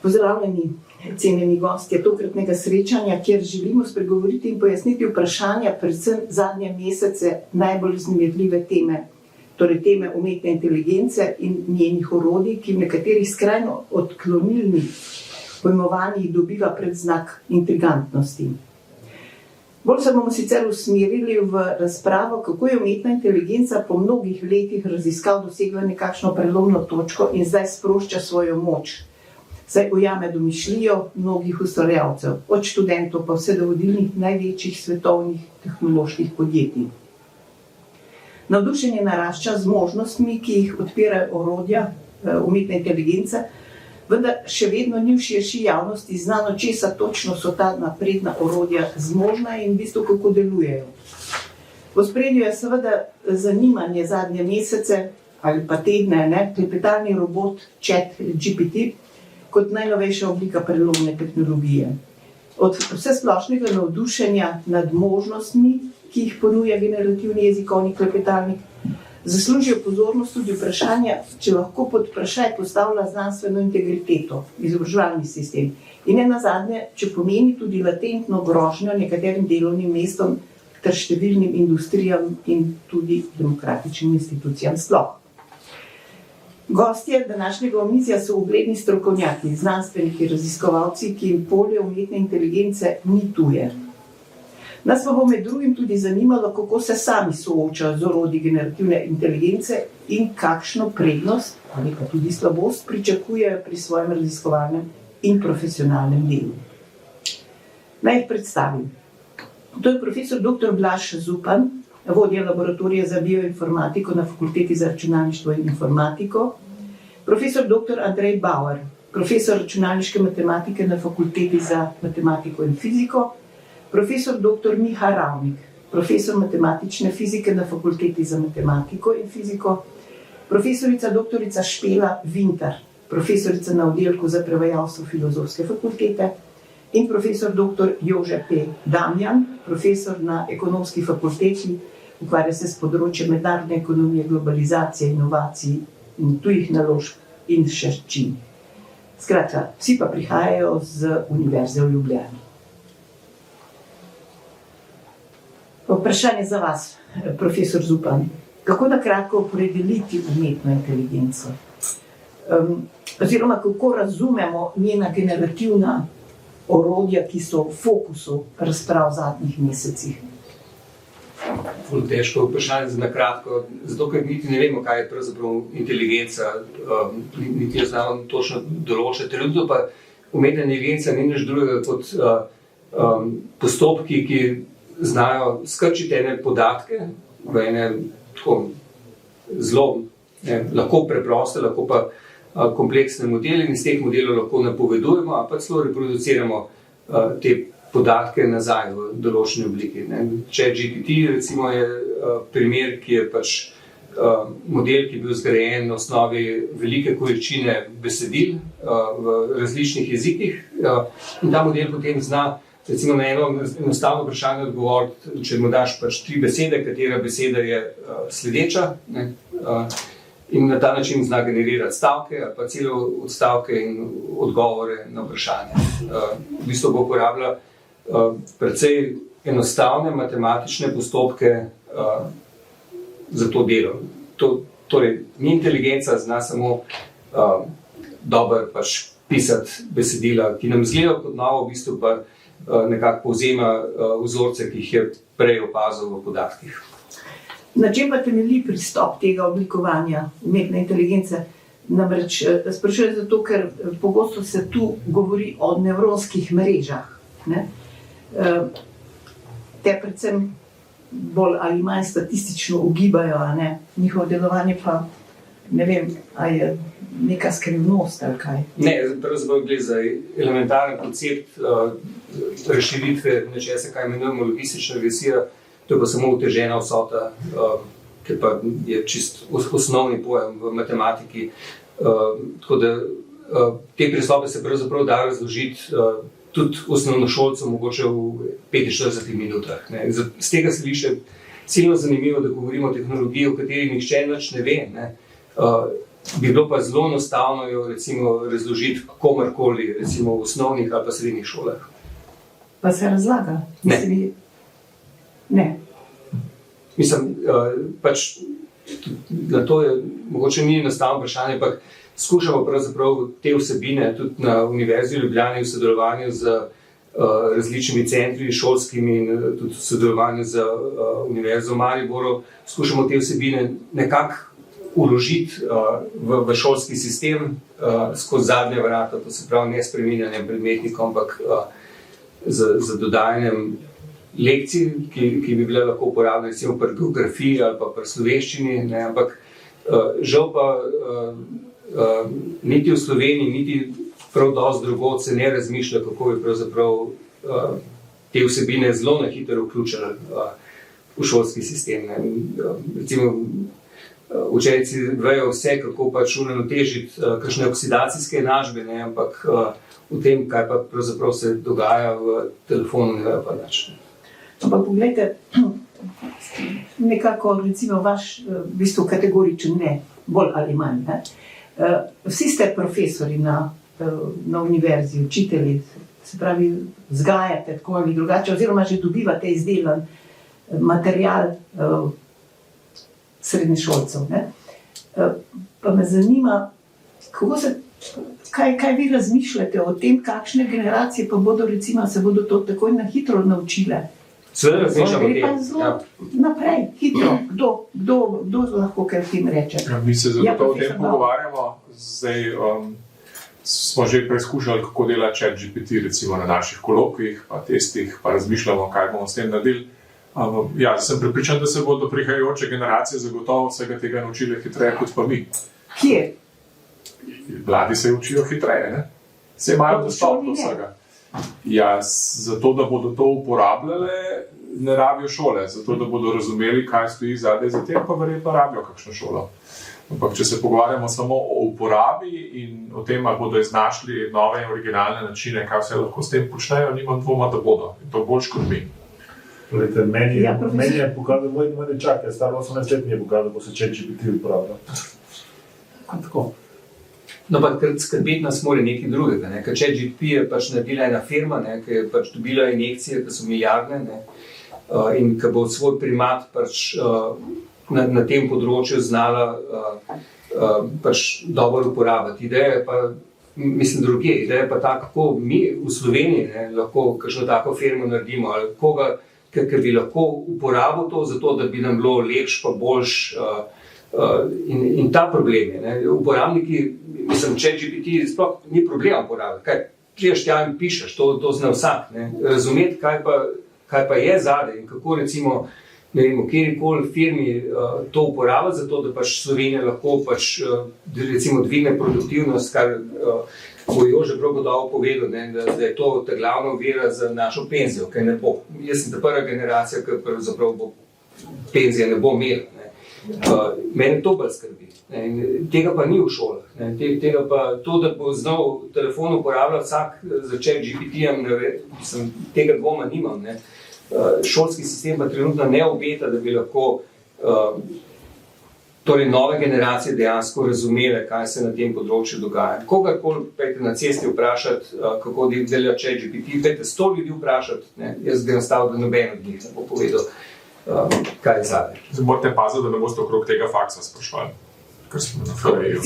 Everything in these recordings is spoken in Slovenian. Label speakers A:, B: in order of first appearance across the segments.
A: Pozdravljeni, cenjeni gostje tokratnega srečanja, kjer želimo spregovoriti in pojasniti vprašanja, predvsem zadnje mesece najbolj vznemirljive teme, torej teme umetne inteligence in njenih orodij, ki v nekaterih skrajno odklonilnih pojmovanjih dobiva predznak intrigantnosti. Bolj se bomo sicer usmerili v razpravo, kako je umetna inteligenca po mnogih letih raziskav dosegla nekakšno prelomno točko in zdaj sprošča svojo moč. Saj ujame domišljijo mnogih ustvarjalcev, od študentov pa vse do vodilnih največjih svetovnih tehnoloških podjetij. Navdušenje narašča z možnostmi, ki jih odpirajo orodja umetne inteligence, vendar še vedno ni v širši javnosti znano, česa točno so ta napredna orodja zmožna in v bistvu kako delujejo. V ospredju je seveda zanimanje zadnje mesece ali pa tedne, klepetalni robot ChatGPT kot najnovejša oblika prelomne tehnologije. Od vsesplošnega navdušenja nad možnostmi, ki jih ponuja generativni jezikovni klepetalnik, zaslužijo pozornost tudi vprašanja, če lahko pod vprašaj postavlja znanstveno integriteto, izobraževalni sistem in nenazadnje, če pomeni tudi latentno grožnjo nekaterim delovnim mestom ter številnim industrijam in tudi demokratičnim institucijam sploh. Gostje današnjega omizja so ugledni strokovnjaki, znanstveniki, raziskovalci, ki jim polje umetne inteligence ni tuje. Nas pa bo med drugim tudi zanimalo, kako se sami soočajo z orodji generativne inteligence in kakšno prednost ali pa tudi slabost pričakujejo pri svojem raziskovalnem in profesionalnem delu. Naj jih predstavim. To je profesor dr. Blaž Zupan, vodja laboratorija za bioinformatiko na Fakulteti za računalništvo in informatiko, profesor dr. Andrej Bauer, profesor računalniške matematike na Fakulteti za matematiko in fiziko, profesor dr. Miha Ravnik, profesor matematične fizike na Fakulteti za matematiko in fiziko, profesorica dr. Špela Vintar, profesorica na oddelku za prevajalstvo Filozofske fakultete in profesor dr. Jože P. Damjan, profesor na Ekonomski fakulteti, ukvarja se s področjem mednarodne ekonomije, globalizacije, inovacij in tujih naložb in širšin. Skratka, vsi pa prihajajo z Univerze v Ljubljani. Vprašanje za vas, profesor Zupan. Kako na kratko opredeliti umetno inteligenco? Oziroma, kako razumemo njena generativna orodja, ki so v fokusu razprav v zadnjih mesecih?
B: Težko vprašanje za na kratko, zato ker niti ne vemo, kaj je pravzaprav inteligenca, niti jo znamo točno določiti. Trenutno pa umetna inteligenca ni nič drugega kot postopki, ki znajo skrčiti ene podatke v ene tako zelo lahko preproste, lahko pa kompleksne modele in iz teh modelov lahko napovedujemo, a pa celo reproduciramo te podatke nazaj v določeni obliki. ChatGPT recimo je primer, ki je pač model, ki je bil zgrajen na osnovi velike količine besedil v različnih jezikih in ta model potem zna recimo na eno enostavno vprašanje odgovoriti, če mu daš pač 3 besede, katera beseda je sledeča, in na ta način zna generirati stavke ali pa celo odstavke in odgovore na vprašanje. V bistvu bo uporabljala precej enostavne matematične postopke za to delo. Torej, ni inteligenca zna samo dobro pač pisati besedila, ki nam izgledajo kot novo, v bistvu pa nekako povzema vzorce, ki jih je prej opazil v podatkih.
A: Na čem pa temelji pristop tega oblikovanja umetne inteligence? Namreč sprašujem zato, ker pogosto se tu govori o nevronskih mrežah. Te predvsem bolj ali manj statistično ugibajo, njihovo delovanje pa ne vem, ali je neka skrivnost ali kaj.
B: Ne, pravzaprav gre za elementaren koncept razširitve nečesa, kaj imenujemo logistična regresija, to je pa samo utežena vsota, ker pa je čist osnovni pojem v matematiki. Tako da te pristope se pravzaprav da razložiti tudi osnovnošolcem mogoče v 45 minutah. Z tega se više silno zanimivo, da govorimo o tehnologiji, o kateri nihče nič ne ve. bi bilo pa zelo enostavno jo recimo razložiti komorkoli, recimo v osnovnih ali pa srednjih šolah.
A: Pa se razlaga? Ne.
B: Mislim, pač na to je mogoče ni enostavno vprašanje, ampak skušamo pravzaprav te vsebine tudi na Univerzi v Ljubljani v sodelovanju z različnimi centri šolskimi in tudi v sodelovanju z Univerzo v Mariboru, skušamo te vsebine nekako vložiti v šolski sistem skozi zadnje vrata, to se pravi ne spreminjanjem predmetnikov, ampak z dodajanjem lekcij, ki bi bile lahko uporabne recimo pri geografiji ali pa pri slovenščini, ne, ampak žal pa niti v Sloveniji, niti prav dosti drugod se ne razmišlja, kako bi pravzaprav te vsebine zelo na hitro vključili v šolski sistem. Ne. Recimo, učenci vejo vse, kako pač uravnotežiti kakšne oksidacijske enačbe, ne, ampak v tem, kaj pa pravzaprav se dogaja v telefonu, ne vejo pa nič.
A: Ampak pogledajte, nekako recimo vaš v bistvu kategoričen ne, bolj ali manj. Ne? Vsi ste profesori na univerzi, učitelji, se pravi vzgajate tako ali drugače, oziroma že dobivate izdelan material srednješolcev. Ne? Pa me zanima, kaj vi razmišljate o tem, kakšne generacije pa bodo recimo, se bodo to takoj na hitro naučile.
B: Seveda razmišljamo o tem.
A: Naprej, hitro. Kdo lahko kaj v tem reče?
C: Mi se zato o tem pogovarjamo. Zdaj smo že preizkušali, kako dela ChatGPT recimo na naših kolokvijih, pa testih, pa razmišljamo, kaj bomo s tem naredili. Sem prepričan, da se bodo prihajajoče generacije zagotovo vsega tega naučile hitreje kot pa mi.
A: Kje?
C: Mladi se učijo hitreje, ne? Se imajo dostop do vsega. Zato, da bodo to uporabljale, ne rabijo šole. Zato, da bodo razumeli, kaj stoji zadaj za tem, pa verjetno rabijo kakšno šolo. Ampak, če se pogovarjamo samo o uporabi in o tem, ali bodo iznašli nove in originalne načine, kaj vse lahko s tem počnejo, nimam dvoma, da bodo. In to bolj kot mi.
D: Meni je pokazal, moj nečak, star 18 let mi je pokazal, ko se ChatGPT uporablja. Tako.
B: No, pa skrbeti nas mora nekaj drugega, ne? Ker ChatGPT je pač naredila ena firma, ne? Ki je pač dobila injekcije, ki so milijardne, ne? In ki bo svoj primat pač na tem področju znala pač dobro uporabiti. Ideja je pa, mislim, druge. Ideja je pa ta, kako mi v Sloveniji, ne, lahko kakšno tako firmo naredimo, ali koga, ki bi lahko uporabil to, zato da bi nam bilo lepš pa boljš. In ta problem je, ne, uporabniki, mislim, ChatGPT sploh ni problema uporabiti, kaj priješ tja in pišeš, to zna vsak, ne, razumeti, kaj pa je zadaj in kako recimo, ne vem, v kjerikoli firmi to uporabiti, zato da pač Slovenija lahko pač recimo dvigne produktivnost, kar bo Jože prav gotovo povedal, ne, da je to ta glavna ovira za našo penzijo, kaj ne bo. Jaz sem ta prva generacija, ki pravzaprav bo penzije ne bo imela. Mene to bolj skrbi. Ne, tega pa ni v šolah. Ne, tega pa to, da bo znal telefon uporabljati vsak za ChatGPT-jem, tega dvoma nimam. Ne. Šolski sistem pa trenutno ne obeta, da bi lahko torej nove generacije dejansko razumele, kaj se na tem področju dogaja. Kogarkoli pejte na cesti vprašati, kako dela ChatGPT, pejte 100 ljudi vprašati, ne. Jaz bi nastavil, da noben od njih ne bo povedal, kaj je zadaj.
C: Zdaj morate paziti, da ne boste okrog tega faksa sprašvali, ker smo na FRE-ju.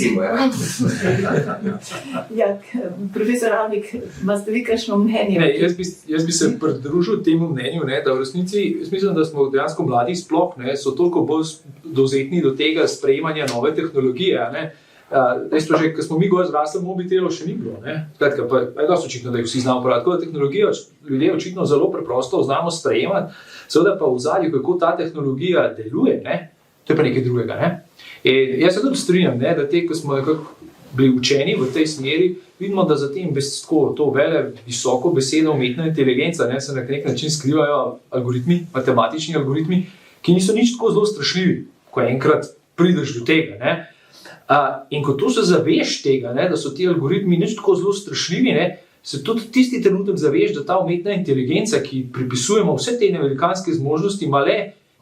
A: Profesor Ravnik, imate vi kakšno mnenje?
E: Ne, jaz bi se pridružil temu mnenju, ne, da v resnici, jaz mislim, da smo dejansko mladi sploh, ne, so toliko bolj dovzetni do tega sprejemanja nove tehnologije, ne. Dejstvo že, ko smo mi gor zrasli, mobitelov še ni bilo, ne. Skratka, pa je dosti očitno, da jih vsi znamo uporabljati. Tako da tehnologijo ljudje očitno zelo preprosto znamo sprejemati, seveda pa v ozadju, kako ta tehnologija deluje, ne, to je pa nekaj drugega, ne. In jaz se tudi strinjam, ne, da ko smo bili učeni v tej smeri, vidimo, da za tem to visoko besedo umetna inteligenca, ne, se na nek način skrivajo algoritmi, matematični algoritmi, ki niso nič tako zelo strašljivi, ko enkrat prideš do tega, ne. In ko to se zaveš tega, ne, da so ti algoritmi nič tako zelo strašljivi, ne, se tudi tisti trenutek zaveš, da ta umetna inteligenca, ki pripisujemo vse te velikanske zmožnosti, ima le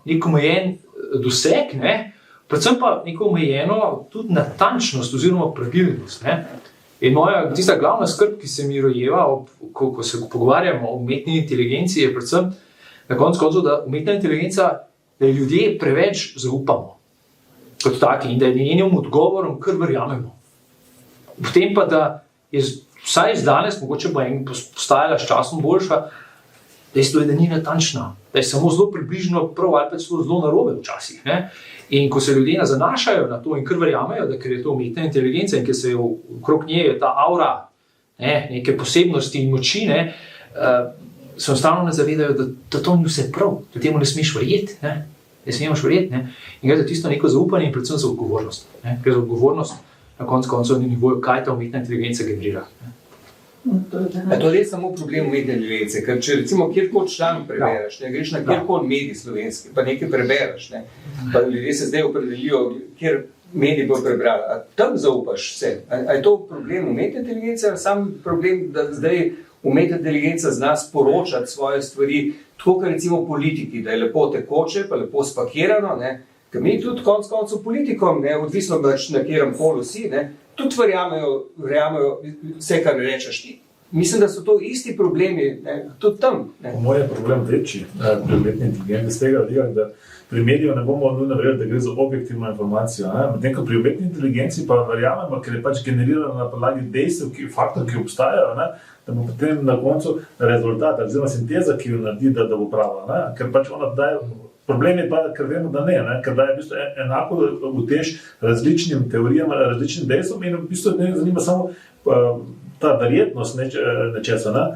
E: nek omejen doseg, ne, predvsem pa neko omejeno tudi natančnost oziroma pravilnost. Ne? In moja tista glavna skrb, ki se mi rojeva, ko se pogovarjamo o umetni inteligenci, je predvsem na koncu, da umetna inteligenca, da ljudje preveč zaupamo kot taki in da je njenim odgovorom kar verjamemo. Potem pa, da je vsaj z danes, mogoče bo postajala s časom boljša, dejstvo je, da ni natančna, da je samo zelo približno prav ali pa zelo narobe včasih. Ne? In ko se ljudje zanašajo na to in kar verjamejo, da ker je to umetna inteligenca in ker se je okrog nje je ta aura neke posebnosti in moči, se enostavno ne zavedajo, da to ni vse prav, da temu ne smeš verjeti. Ne smeš verjeti. In gre za tisto neko zaupanje in predvsem za odgovornost. Gre za odgovornost na koncu na nivoju, kaj ta umetna inteligenca generira.
B: To je res samo problem umetne inteligence, ker če recimo kjerkoli član prebereš, greš na kjerkoli medij slovenski, pa nekaj prebereš, pa ljudje se zdaj opredelijo, kjer medij bo prebrali, a tam zaupaš vse. A je to problem umetne inteligence, ali sam problem, da zdaj umetna inteligenca zna sporočati svoje stvari, tako kot recimo politiki, da je lepo tekoče, pa lepo spakirano, ker mi tudi konec koncev politikom, odvisno na katerem polu si, tudi verjamejo vse, kar rečeš ti. Mislim, da so to isti problemi, tudi tam.
D: Po mojem je problem večji pri umetni inteligenci, z tega vidika, da pri mediju ne bomo nujno verjeli, da gre za objektivno informacijo. Medtem ko pri umetni inteligenci pa verjamemo, ker je pač generirana na podlagi dejstev, faktov, ki obstajajo, da bo potem na koncu rezultat, oziroma sinteza, ki jo naredi, da bo prava. Ker pač ona daje. Problem je pa, ker vemo, da ne, ker daje v bistvu enako utež različnim teorijam, različnim dejstvom in v bistvu ne zanima samo ta verjetnost nečesa.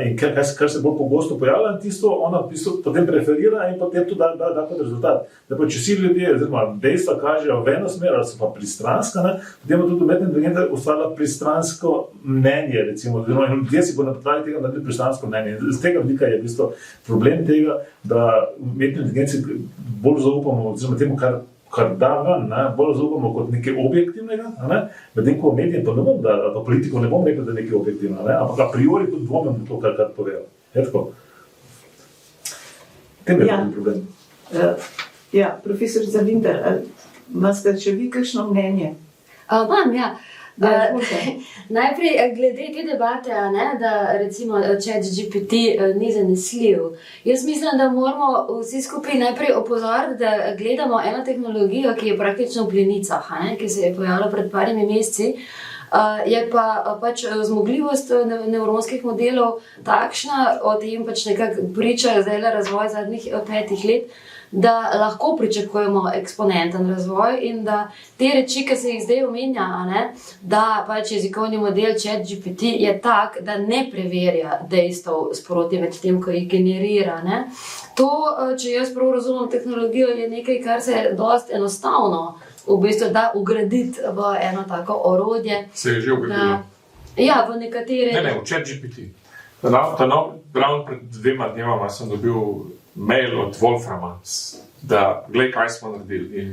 D: In kar se bolj pogosto pojavlja, tisto ona v bistvu potem preferira in potem to da kot rezultat. Da pa če vsi ljudje, oziroma dejstva kažejo v eno smer, ali so pa pristranska, potem bo tudi umetna inteligenca ustvarila pristransko mnenje, recimo, oziroma ljudje si bo na podlagi tega naredili pristransko mnenje. Z tega vidika je v bistvu problem tega, da umetni inteligenci bolj zaupamo, oziroma temu, kar da ven, bolj zaupamo kot nekaj objektivnega, medtem ko medijem pa ne bom, da politikov ne bom rekel, da je nekaj objektivno, ampak a priori tudi dvomim to, kar povejo. Je tako? Tem je problem.
A: Profesor Zavinder, imate še vi kakšno mnenje?
F: Imam, ja. Najprej glede te debate, da recimo ChatGPT ni zanesljiv. Jaz mislim, da moramo vsi skupaj najprej opozoriti, da gledamo eno tehnologijo, ki je praktično v plenicah, ki se je pojavila pred parimi meseci. Je pa pač zmogljivost nevronskih modelov takšna, o tem pač nekako pričajo zdaj razvoj zadnjih 5 let, da lahko pričakujemo eksponenten razvoj in da te reči, ki se jih zdaj omenja, da pač jezikovni model ChatGPT je tak, da ne preverja dejstev sproti med tem, ko jih generira. To, če jaz prav razumem tehnologijo, je nekaj, kar se dosti enostavno v bistvu da ugraditi v eno tako orodje.
C: Se je že ugradilo?
F: Ja, v nekatere...
C: Ne, v ChatGPT. Ravno pred 2 dnevama sem dobil mail od Wolframa, da glej, kaj smo naredili. In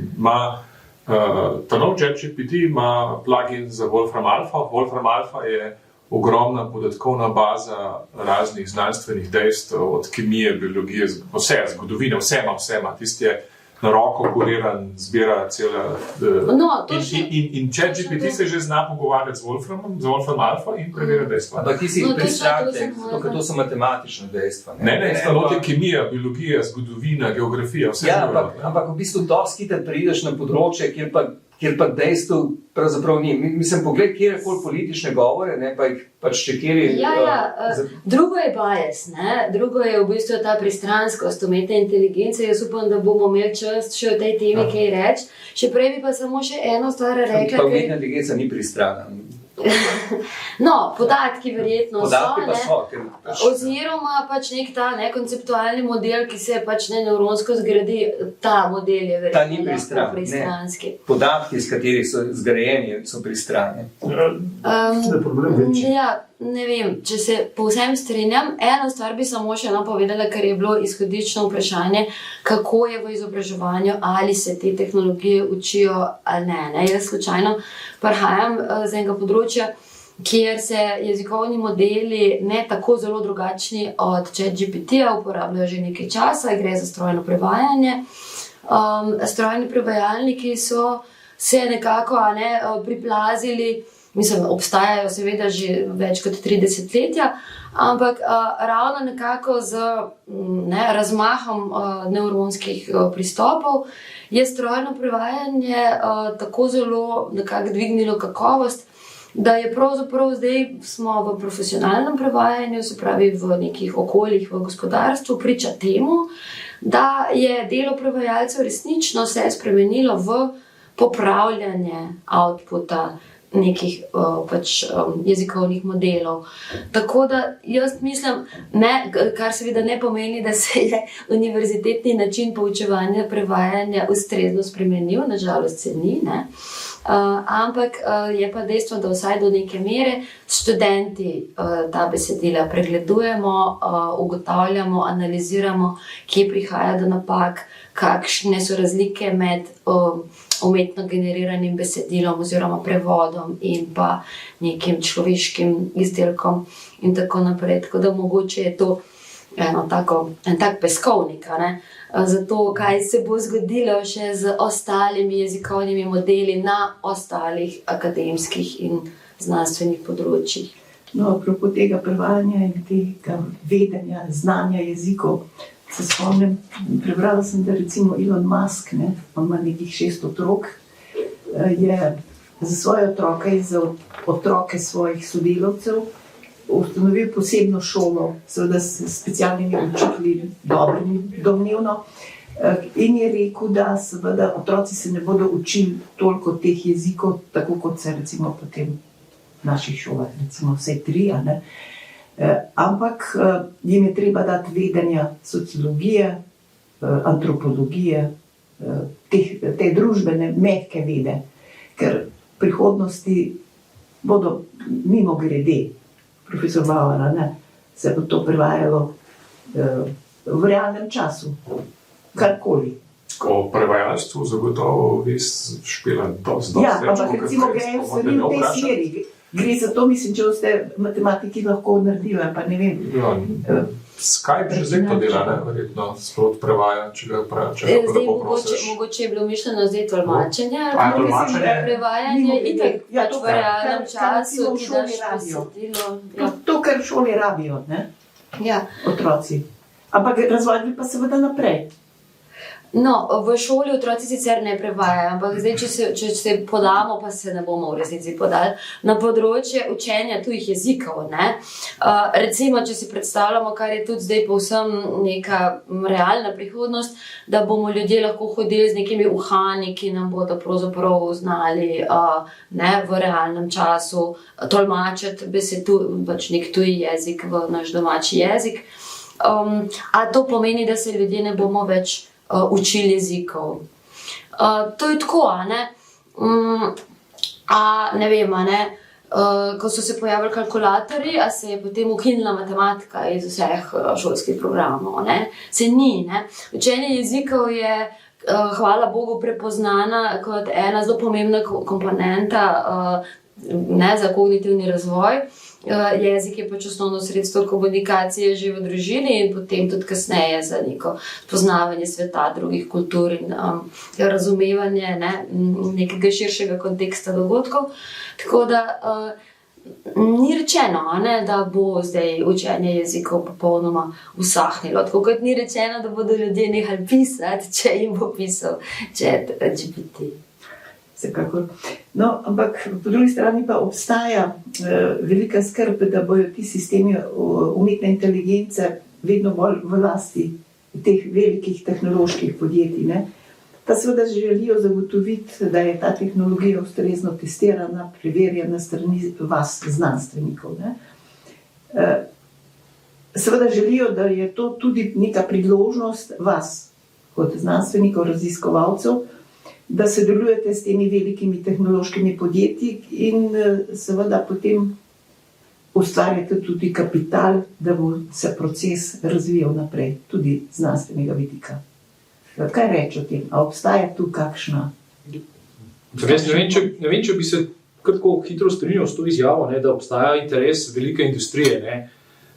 C: ta nov ChatGPT ima plugin za Wolfram Alpha. Wolfram Alpha je ogromna podatkovna baza raznih znanstvenih dejstev, od kemije, biologije, vse, zgodovine, vse ima. Tisti je na roko kuriran, zbira cela... In ChatGPT se že zna pogovarjati z Wolfram Alpha in preverja dejstva.
B: Ampak ti si jih pristrate, to so matematične dejstva.
C: Ne, to je kemija, biologija, zgodovina, geografija, vse.
B: Ja, ampak v bistvu dosti hiter prideš na področje, kjer pa dejstev pravzaprav ni. Mislim, pogled, kjerkoli politične govore, pa jih pač čekeri...
F: Drugo je bias, drugo je v bistvu ta pristranskost umetne inteligence. Jaz upam, da bomo imeli čas še o tej temi kaj reči. Še prej bi pa samo še eno stvar rekla.
B: Pa umetna inteligenca ni pristrana.
F: No, podatki verjetno
B: podatki pa so.
F: Oziroma pač nek ta konceptualni model, ki se pač nevronsko zgradi, ta model je verjetno pristranski.
B: Podatki, s katerih so zgrajeni, so pristrani.
F: Ne vem, če se povsem strinjam. Eno stvar bi samo še povedala, ker je bilo izhodično vprašanje, kako je v izobraževanju, ali se te tehnologije učijo ali ne. Jaz slučajno prihajam z enega področja, kjer se jezikovni modeli ne tako zelo drugačni od ChatGPT-ja uporabljajo že nekaj časa, gre za strojno prevajanje. strojni prevajalniki so se nekako priplazili, mislim, obstajajo seveda že več kot 30 letja, ampak ravno nekako z razmahom nevronskih pristopov je strojno prevajanje tako zelo nekako dvignilo kakovost, da je pravzaprav zdaj smo v profesionalnem prevajanju, se pravi v nekih okoljih, v gospodarstvu, priča temu, da je delo prevajalcev resnično se spremenilo v popravljanje outputa nekih jezikovnih modelov. Tako da jaz mislim, kar seveda ne pomeni, da se je univerzitetni način poučevanja prevajanja ustrezno spremenil, nažalost se ni, ampak je pa dejstvo, da vsaj do neke mere študenti ta besedila pregledujemo, ugotavljamo, analiziramo, kje prihaja do napak, kakšne so razlike med umetno generiranim besedilom oziroma prevodom in pa nekim človeškim izdelkom in tako naprej. Tako da mogoče je to en tak peskovnik, za to, kaj se bo zgodilo še z ostalimi jezikovnimi modeli na ostalih akademskih in znanstvenih področjih.
A: No, apropo tega prevajanja in tega vedenja, znanja jezikov, se spomnim, prebrala sem, da recimo Elon Musk, on ima nekih 6 otrok, je za svoje otroke in za otroke svojih sodelavcev ustanovil posebno šolo, seveda s specialnimi učitelji, dobrimi domnevno, in je rekel, da seveda otroci se ne bodo učili toliko teh jezikov, tako kot se recimo potem v naših šolah, recimo vse 3, ampak jim je treba dati vedenja sociologije, antropologije, te družbene, mehke vede, ker v prihodnosti bodo mimogrede, profesor Bauer, se bo to prevajalo v realnem času, karkoli.
C: O prevajalstvu zagotovo vi špila dosti.
A: Ja, ampak recimo grejo stvari v tej smeri. Gre za to, mislim, če ste matematiki lahko naredili, pa ne vem.
C: Skype že zdaj to dela, verjetno sprot prevaja, če ga lepo prosiš.
F: Mogoče je bilo mišljeno zdaj tolmačenje, prevajanje in tako v realnem času, ki daš besedilo.
A: To, kar v šoli rabijo, otroci. Ampak razvojili pa seveda naprej.
F: No, v šoli otroci sicer ne prevajajo, ampak zdaj, če se podamo, pa se ne bomo v resnici podali, na področje učenja tujih jezikov. Recimo, če si predstavljamo, kar je tudi zdaj povsem neka realna prihodnost, da bomo ljudje lahko hodili z nekimi uhani, ki nam bodo pravzaprav znali v realnem času tolmačiti nek tuji jezik v naš domači jezik. A to pomeni, da se ljudje ne bomo več učili jezikov. To je tako, ne vem, ko so se pojavili kalkulatorji, a se je potem ukinila matematika iz vseh šolskih programov, se ni, Učenje jezikov je, hvala Bogu, prepoznana kot ena zelo pomembna komponenta za kognitivni razvoj. Jezik je pač osnovno sredstvo komunikacije že v družini in potem tudi kasneje za neko poznavanje sveta, drugih kultur in razumevanje nekega širšega konteksta dogodkov. Tako da ni rečeno, da bo zdaj učenje jezikov popolnoma usahnilo. Tako kot ni rečeno, da bodo ljudje nehali pisati, če jim bo pisal ChatGPT.
A: Vsekakor. No, ampak po drugi strani pa obstaja velika skrb, da bojo ti sistemi umetne inteligence vedno bolj v lasti teh velikih tehnoloških podjetij. Ta seveda želijo zagotoviti, da je ta tehnologija ustrezno testirana, preverjena strani vas, znanstvenikov. Seveda želijo, da je to tudi neka priložnost vas, kot znanstvenikov, raziskovalcev, da sodelujete s temi velikimi tehnološkimi podjetji in seveda potem ustvarjate tudi kapital, da bo se proces razvijal naprej, tudi znanstvenega vidika. Kaj reči o tem? A obstaja tu kakšna?
E: Ne vem, če bi se kar tako hitro strinjal s to izjavo, da obstaja interes velike industrije,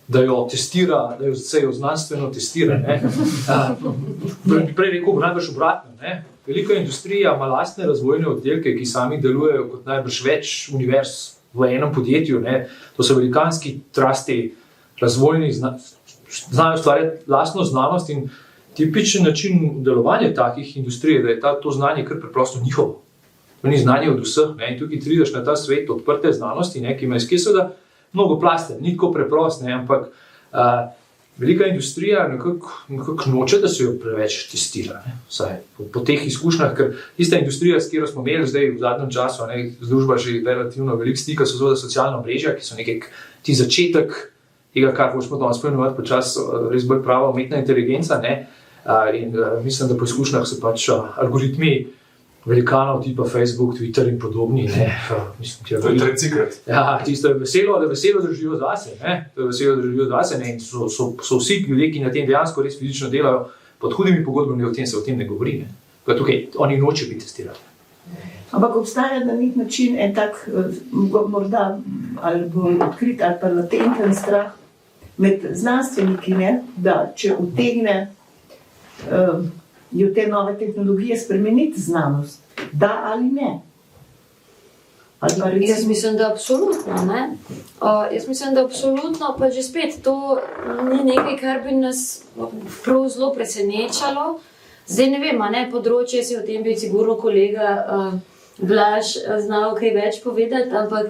E: da jo testira, da se jo znanstveno testira. Prej rekel, najbrž obratno. Ne? Velika industrija ima lastne razvojne oddelke, ki sami delujejo kot najbrž več univerz v enem podjetju. Ne? To so velikanski trusti, razvojni, znajo ustvarjati lastno znanost in tipičen način delovanja takih industrij, da je to znanje kar preprosto njihovo. To ni znanje od vseh. Ne? In tukaj prideš na ta svet odprte znanosti, ne? Ki ima seveda mnogo plaste, ni tako preprost, ne? Ampak velika industrija nekako noče, da se jo preveč testira. Ne? Vsaj po teh izkušnjah, ker tista industrija, s katero smo imeli zdaj v zadnjem času, ne, z družba že relativno veliko stika, so zelo socialna omrežja, ki so nekaj ti začetek tega, kar hočemo danes pojmenovati počas res bolj prava umetna inteligenca. Ne? In mislim, da po izkušnjah so pač algoritmi velikanov tipa Facebook, Twitter in podobni.
C: To je tretjikrat.
E: Ja, tisto je veselo, da veselo držijo zase. To je veselo, da držijo zase. Ne? In so vsi ljudje, ki na tem dejansko res fizično delajo pod hudimi pogodbami, se o tem ne govori. Ne? Tukaj oni noče biti testirani.
A: Ampak obstaja na nek način en tak, morda ali bolj odkrit ali pa latenten strah med znanstveniki, ne? Da če utegne jo te nove tehnologije spremeniti znanost, da ali ne? Ali pa recimo...
F: Jaz mislim, da absolutno, ne? Jaz mislim, da absolutno, pa že spet, to ni nekaj, kar bi nas prav zelo presenečalo. Zdaj ne vem, ne, področje si o tem bi sigurno kolega Blaž znal kaj več povedati, ampak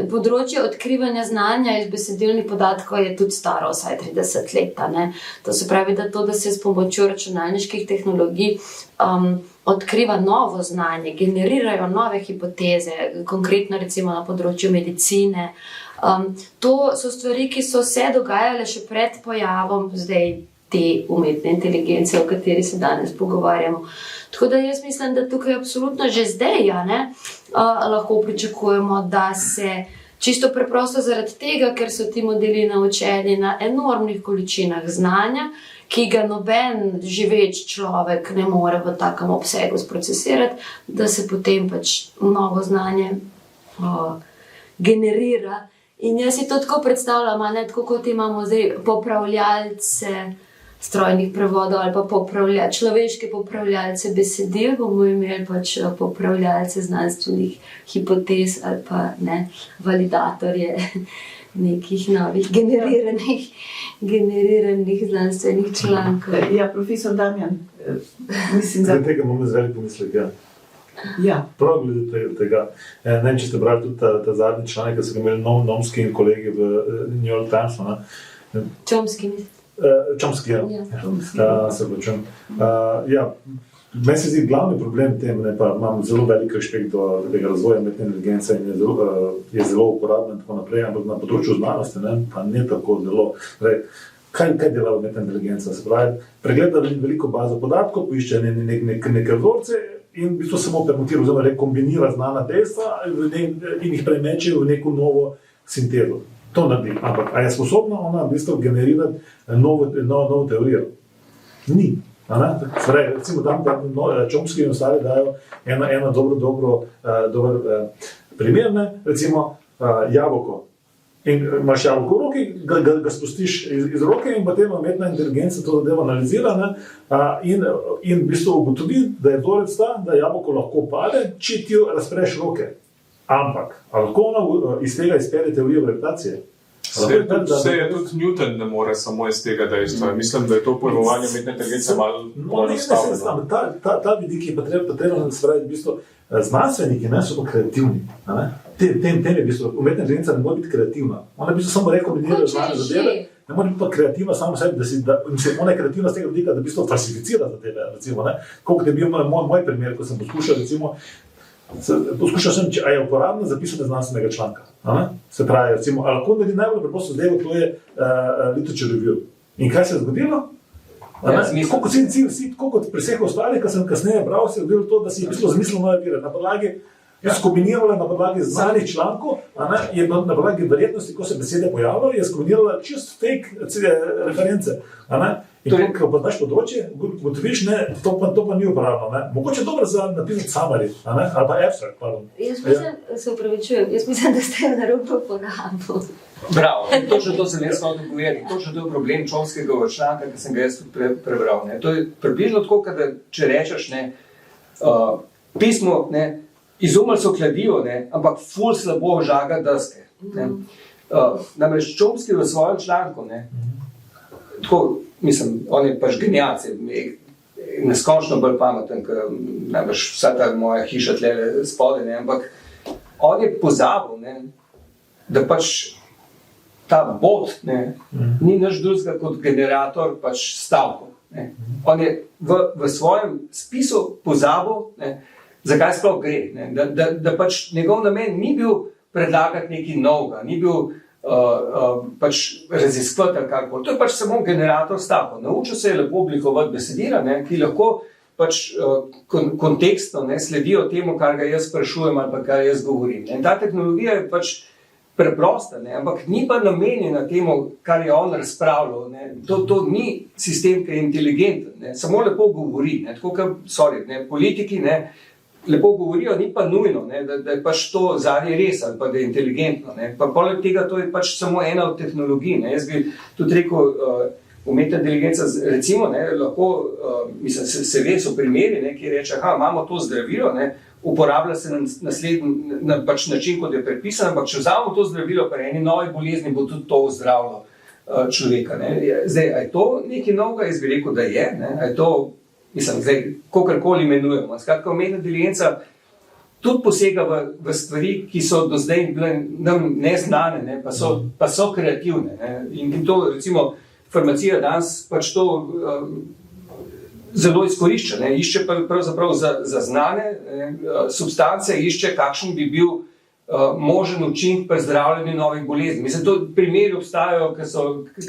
F: področje odkrivanja znanja iz besedilnih podatkov je tudi staro vsaj 30 let. Ne? To se pravi, da se s pomočjo računalniških tehnologij odkriva novo znanje, generirajo nove hipoteze, konkretno recimo na področju medicine. To so stvari, ki so se dogajale še pred pojavom zdaj te umetne inteligence, o kateri se danes pogovarjamo. Tako da jaz mislim, da tukaj absolutno že zdaj lahko pričakujemo, da se čisto preprosto zaradi tega, ker so ti modeli naučeni na enormnih količinah znanja, ki ga noben živeč človek ne more v takem obsegu sprocesirati, da se potem pač novo znanje generira. In jaz si to tako predstavljam, ne, tako kot imamo zdaj popravljalce strojnih prevodov ali pa človeške popravljalce besedil, bomo imeli pač popravljalce znanstvenih hipotez ali pa ne, validatorje nekih novih generiranih znanstvenih člankov.
A: Ja, profesor Damjan, mislim, da...
D: Tega imamo zdaj pomislek, ja.
A: Ja.
D: Prav glede tega. Ne vem, če ste brali tudi ta zadnji članek, ki so ga imeli Nomski in kolegi v New York Timesu.
F: Chomsky,
D: ja. Se počem. Ja, meni se zdi glavni problem tem, ne, pa imam zelo velik respekt do tega razvoja umetne inteligence in je zelo uporaben in tako naprej, ampak na področju znanosti, ne, pa ne tako zelo. Kaj dela umetna inteligenca? Se pravi, pregleda veliko bazo podatkov, poišče neke vzorce in v bistvu samo permutira, oziroma rekombinira znana dejstva in jih premeče v neko novo sintezo. To naredi. Ampak, a je sposobna ona v bistvu generirati novo teorijo? Ni. Recimo tam Chomsky in ostali dajo eno dober primer, recimo jabolko. In imaš jabolko v roki, ga spustiš iz roke in potem umetna inteligenca to zadevo analizira in v bistvu ugotovi, da je vzorec ta, da jabolko lahko pade, če ti razpreš roke. Ampak, lahko ona iz tega izpelje teorijo gravitacije?
C: Vse je tudi Newton ne more samo iz tega dejstva. Mislim, da je to pojmovanje umetne inteligence malo poenostavljeno.
D: Ta vidik je potrebno, se pravi, v bistvu znanstveniki so pa kreativni. Tem je v bistvu, umetna inteligenca ne more biti kreativna. Ona v bistvu samo rekombinira znane zadeve, ne more biti pa kreativna samo sebi, ona je kreativna z tega vidika, da v bistvu falsificira zadeve, recimo, ne. Koliko je bil moj primer, ko sem poskušal, recimo, poskušal sem, a je uporabno zapisanje znanstvenega članka. Se pravi, recimo, ali lahko naredi najbolj preprosto zadevo, to je literature review. In kaj se je zgodilo? Tako kot pri vseh ostalih, ko sem kasneje bral, se je zgodilo to, da si v bistvu zmislil nove vire. Na podlagi Skombinirala na podlagi znanih člankov, je na podlagi verjetnosti, ko se besede pojavljajo, je skombinirala čist fake reference. In ko poznaš področje, gotoviš, to pa ni uporabno. Mogoče dobro za napisati summary, ali pa abstract.
F: Jaz mislim, da ste narobe uporabili.
B: Bravo, točno to sem jaz hotel povedati. Točno to je problem Chomskega članka, ki sem ga jaz tudi prebral. To je približno tako, da če rečeš, pismo, izumili so kladivo, ampak ful slabo žaga deske. Namreč Chomsky v svojem članku, tako, mislim, on je pač genijalc, neskončno bolj pameten, ker najbrž vsa ta moja hiša tlele spodaj, ampak on je pozabil, da pač ta bot ni nič drugega kot generator pač stavkov. On je v svojem spisu pozabil, zakaj sploh gre. Da pač njegov namen ni bil predlagati nekaj novega, ni bil pač raziskovati ali karkoli. To je pač samo generator stavkov. Naučil se je lepo oblikovati besedila, ki lahko pač kontekstno sledijo temu, kar ga jaz sprašujem ali pa kar jaz govorim. In ta tehnologija je pač preprosta, ampak ni pa namenjena temu, kar je on razpravljal. To ni sistem, ki je inteligenten, samo lepo govori. Tako kot politiki lepo govorijo, ni pa nujno, da je pač to zadnje res ali pa da je inteligentno. Pa poleg tega to je pač samo ena od tehnologij. Jaz bi tudi rekel, umetna inteligenca, recimo, lahko, mislim, se ve, so primeri, ki reče, imamo to zdravilo, uporablja se na pač način, kot je predpisan, ampak če vzamemo to zdravilo pri eni novi bolezni, bo tudi to ozdravilo človeka. Zdaj, a je to nekaj novega? Jaz bi rekel, da je. A je to, mislim, zdaj, kakorkoli imenujemo. Skratka, umetna inteligenca tudi posega v stvari, ki so do zdaj bile nam neznane, pa so kreativne. In to, recimo, farmacija danes pač to zelo izkorišča, išče pa pravzaprav za znane substance, išče kakšen bi bil možen učinek pri zdravljenju novih bolezni. Mislim, to primeri obstajajo, ki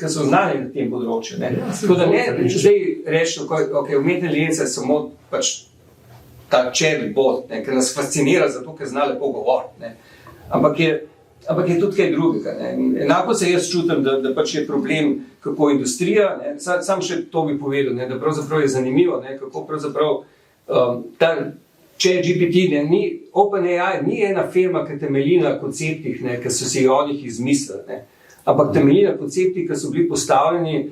B: so znani na tem področju. Tako da ne zdaj reči, ok, umetna inteligenca je samo pač ta černi bot, ki nas fascinira zato, ker zna lepo govoriti. Ampak je tudi kaj drugega. Enako se jaz čutim, da pač je problem, kako industrija, sam še to bi povedal, da pravzaprav je zanimivo, kako pravzaprav ta ChatGPT, OpenAI ni ena firma, ki temelji na konceptih, ki so si od njih izmislili, ampak temelji na konceptih, ki so bili postavljeni,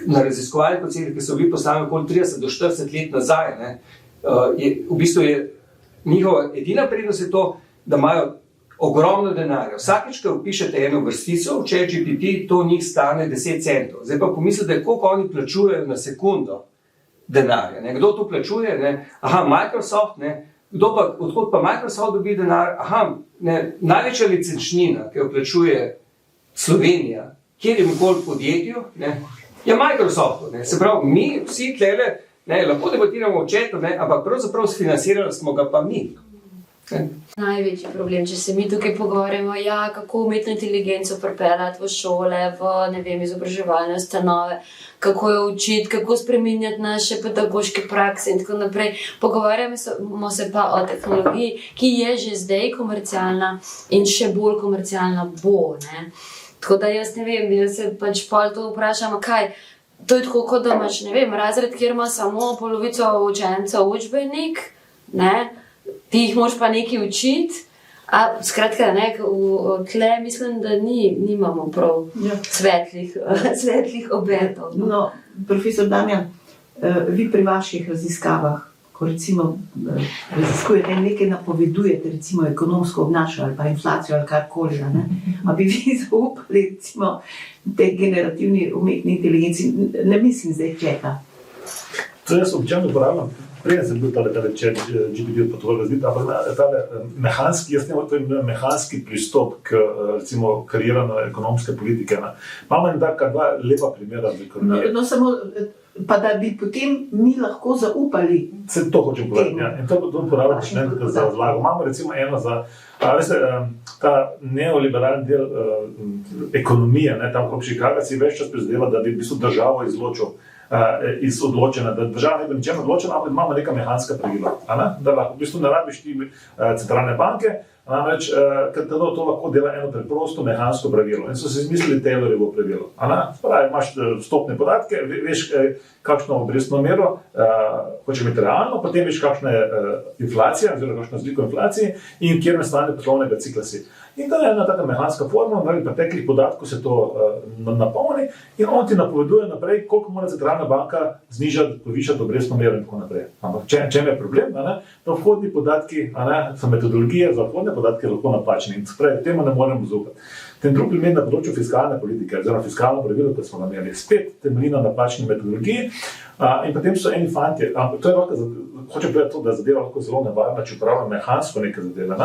B: na raziskovalnih konceptih, ki so bili postavljeni okoli 30 do 40 let nazaj. V bistvu je njihova edina prednost je to, da imajo ogromno denarja. Vsakič, ko vpišete eno vrstico v ChatGPT, to njih stane 10 centov. Zdaj pa pomislite, koliko oni plačujejo na sekundo denarja. Kdo to plačuje? Microsoft. Odkot pa Microsoft dobi denar? Največja licenčnina, ki jo plačuje Slovenija, kjerkoli podjetju, je Microsoft. Se pravi, mi vsi tlele lahko debatiramo o chatu, ampak pravzaprav sfinansirali smo ga pa mi.
F: Največji problem, če se mi tukaj pogovarjamo, kako umetno inteligenco pripeljati v šole, v izobraževalne ustanove, kako jo učiti, kako spreminjati naše pedagoške prakse in tako naprej. Pogovarjamo se pa o tehnologiji, ki je že zdaj komercialna in še bolj komercialna bo. Tako da jaz ne vem, jaz se pač pol to vprašam, kaj. To je tako, kot da imaš, razred, kjer ima samo polovico učencev učbenik, ti jih moraš pa nekaj učiti. Skratka, tle mislim, da nimamo prav svetlih obetov.
A: No, profesor Damjan, vi pri vaših raziskavah, ko recimo raziskujete in nekaj napovedujete, recimo ekonomsko obnašanje ali pa inflacijo ali karkoli, a bi vi zaupali recimo tej generativni umetni inteligenci, ne mislim zdaj četa.
D: To jaz običajno uporabljam. Preden sem bil tale GPT pa to razvit, ampak tale mehanski, jaz to imenujem mehanski pristop k recimo kariranju ekonomske politike. Imamo en taka dva lepa primera z ekonomije.
A: No, samo pa da bi potem mi lahko zaupali.
D: Se to hočem povedati, in to uporabljati še nekaj za razlago. Imamo recimo eno za, veste, ta neoliberalni del ekonomije, tam kot Chicago si več čas prizadeva, da bi v bistvu državo izločil iz odločena, da država ne bi ničem odločena, ampak imamo neka mehanska pravila. Da lahko v bistvu ne rabiš ti centralne banke, namreč, ker to lahko dela eno preprosto mehansko pravilo. In so se izmislili Taylorjevo pravilo. Spravi, imaš vstopne podatke, veš, kakšno obrestno mero hoče imeti realno, potem veš, kakšna je inflacija, oziroma kakšna zliko inflacije in kjer na stanje poslovnega cikla si. In to je ena taka mehanska formula, na preteklih podatkov se to napolni in on ti napoveduje naprej, koliko mora centralna banka znižati, povišati obrestno mero in tako naprej. Ampak čem je problem? Da vhodni podatki, so metodologije za vhodne podatke lahko napačni in temu ne moremo zaupati. Ten drugi primer na področju fiskalne politike, oziroma fiskalno pravilo, ki smo imeli, spet temelji na napačni metodologiji in potem so eni fantje, to je lahko, hočem povedati to, da zadeva lahko zelo nevarna, če upravlja mehansko neke zadeve.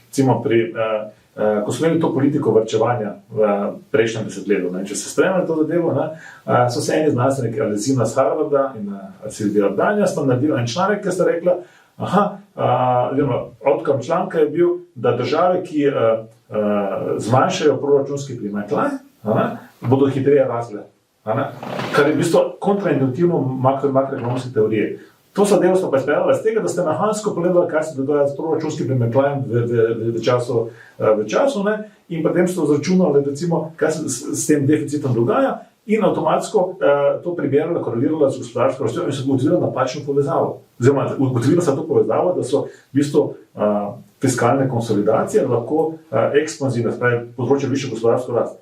D: Recimo ko smo imeli to politiko varčevanja v prejšnjem desetletju, če se spremljali to zadevo, so se eni znanstveniki, Alessina z Harvarda in Silvija Danja, sta naredila en članek, ki sta rekla, outcome članka je bil, da države, ki zmanjšajo proračunski primanjkljaj, bodo hitreje rasle. Kar je v bistvu kontraintuitivno makroekonomske teorije. To zadevo smo pa izpeljali z tega, da ste mehansko pogledali, kaj se dogaja s proračunskim primanjkljajem v času, in potem ste izračunali, recimo, kaj se s tem deficitom dogaja in avtomatsko to primerjala, korelirala z gospodarsko rastjo in se ugotovila napačno povezavo. Oziroma, ugotovila se to povezavo, da so v bistvu fiskalne konsolidacije lahko ekspanzivne, spravi povzročajo višjo gospodarsko rast.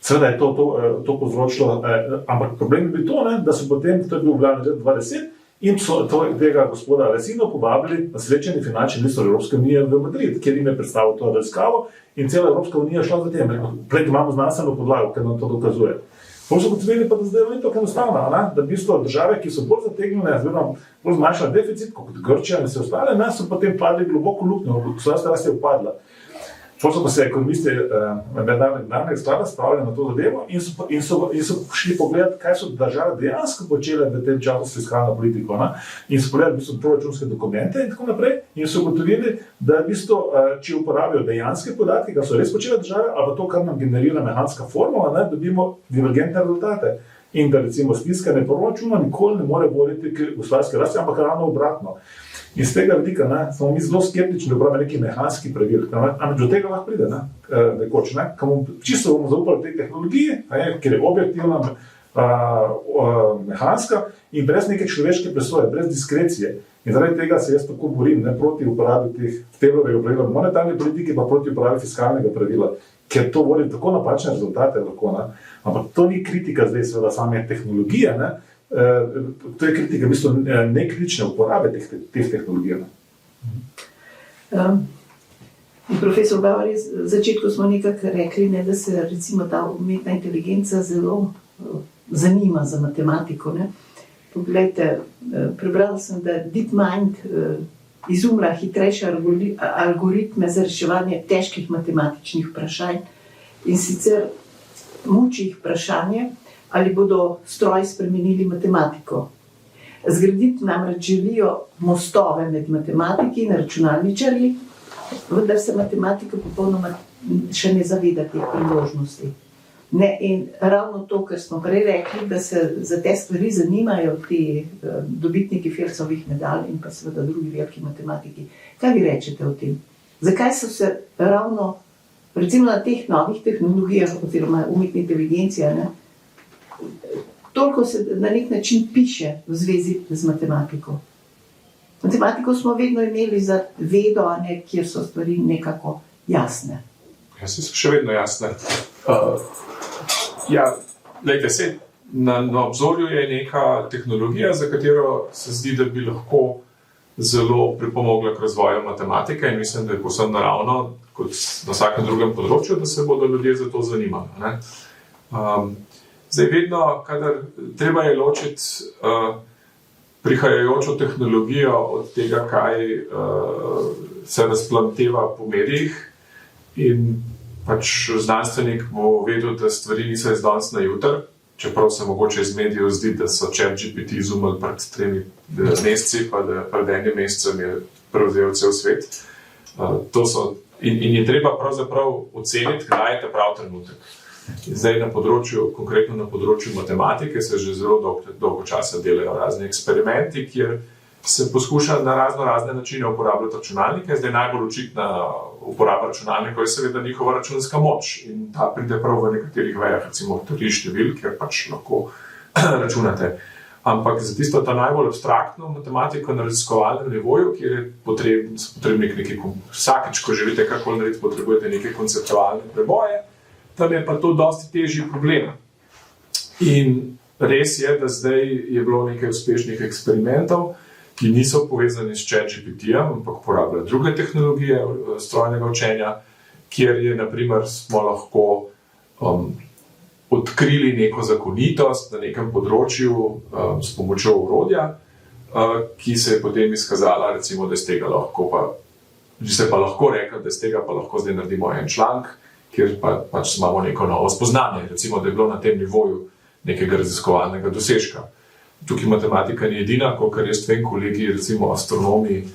D: Seveda je to povzročilo, ampak problem je bil to, da so potem, to je bil v glavnem let 2010, in so tega gospoda Alessino povabili na srečanje finančni minister Evropske unije v Madrid, kjer jim je predstavil to raziskavo in cela Evropska unija šla za tem. Prej imamo znanstveno podlago, ker nam to dokazuje. Potem so ugotovili pa, da zdaj ni tako enostavno, da v bistvu države, ki so bolj zategnjene, oziroma bolj zmanjšale deficit, kot Grčija in vse ostale, so potem padli globoko luknjo, gospodarska rast je upadla. Potem so pa se ekonomisti mednarodnega sklada spravili na to zadevo in so šli pogledati, kaj so države dejansko počele v tem času s fiskalno politiko. In so pogledali v bistvu proračunske dokumente in tako naprej in so ugotovili, da v bistvu, če uporabijo dejanske podatke, kaj so res počele države, ali pa to, kar nam generira mehanska formula, dobimo divergentne rezultate. In da recimo stiskanje proračuna nikoli ne more voditi k gospodarski rasti, ampak ravno obratno. In z tega vidika smo mi zelo skeptični, da uporabljamo neki mehanski pravil. Ampak do tega lahko pride, nekoč. Čisto bomo zaupali tej tehnologiji, ker je objektivna, mehanska in brez neke človeške presoje, brez diskrecije. In zaradi tega se jaz tako borim proti uporabi teh Taylorjevega pravila monetarne politike, pa proti uporabi fiskalnega pravila, ker to vodi tako napačne rezultate lahko. Ampak to ni kritika zdaj seveda same tehnologije, to je kritika v bistvu nekritične uporabe teh tehnologij.
A: Profesor Bauer, v začetku smo nekako rekli, da se recimo ta umetna inteligenca zelo zanima za matematiko. Poglejte, prebrala sem, da DeepMind izumlja hitrejše algoritme za reševanje težkih matematičnih vprašanj in sicer muči jih vprašanje, ali bodo stroji spremenili matematiko. Zgraditi namreč želijo mostove med matematiki in računalničarji, vendar se matematika popolnoma še ne zaveda teh priložnosti. In ravno to, kar smo prej rekli, da se za te stvari zanimajo ti dobitniki Fieldsovih medalj in pa seveda drugi veliki matematiki. Kaj vi rečete o tem? Zakaj so se ravno, recimo na teh novih tehnologijah oziroma umetne inteligencije, toliko se na nek način piše v zvezi z matematiko? Matematiko smo vedno imeli za vedo, kjer so stvari nekako jasne.
C: Ja, so še vedno jasne. Na obzorju je neka tehnologija, za katero se zdi, da bi lahko zelo pripomogla k razvoju matematike in mislim, da je povsem naravno, kot na vsakem drugem področju, da se bodo ljudje za to zanimali. Zdaj, vedno, kadar treba je ločiti prihajajočo tehnologijo od tega, kaj se razplamteva po medijih in pač znanstvenik bo vedel, da stvari niso iz danes na jutri, čeprav se mogoče iz medijev zdi, da so ChatGPT izumili pred 3 meseci, pa da pred 1 mesecem je prevzel cel svet. In je treba pravzaprav oceniti, kdaj je ta prav trenutek. Zdaj konkretno na področju matematike se že zelo dolgo časa delajo razni eksperimenti, kjer se poskuša na razne načine uporabljati računalnike. Zdaj najbolj očitna uporaba računalnikov je seveda njihova računska moč in ta pride prav v nekaterih vejah, recimo 3 števil, kjer pač lahko računate. Ampak za tisto ta najbolj abstraktno matematiko na raziskovalnem nivoju, kjer so potrebni neki, vsakeč, ko želite karkoli narediti, potrebujete neke konceptualne preboje, tam je pa to dosti težji problem. In res je, da zdaj je bilo nekaj uspešnih eksperimentov, ki niso povezani s ChatGPT-jem, ampak uporabljajo druge tehnologije strojnega učenja, kjer je, naprimer, smo lahko odkrili neko zakonitost na nekem področju s pomočjo orodja, ki se je potem izkazala, recimo, da iz tega lahko rekel, da iz tega pa lahko zdaj naredimo en članek, kjer pač imamo neko novo spoznanje, recimo, da je bilo na tem nivoju nekega raziskovalnega dosežka. Tukaj matematika ni edina, kolikor jaz vem, kolegi, recimo astronomi,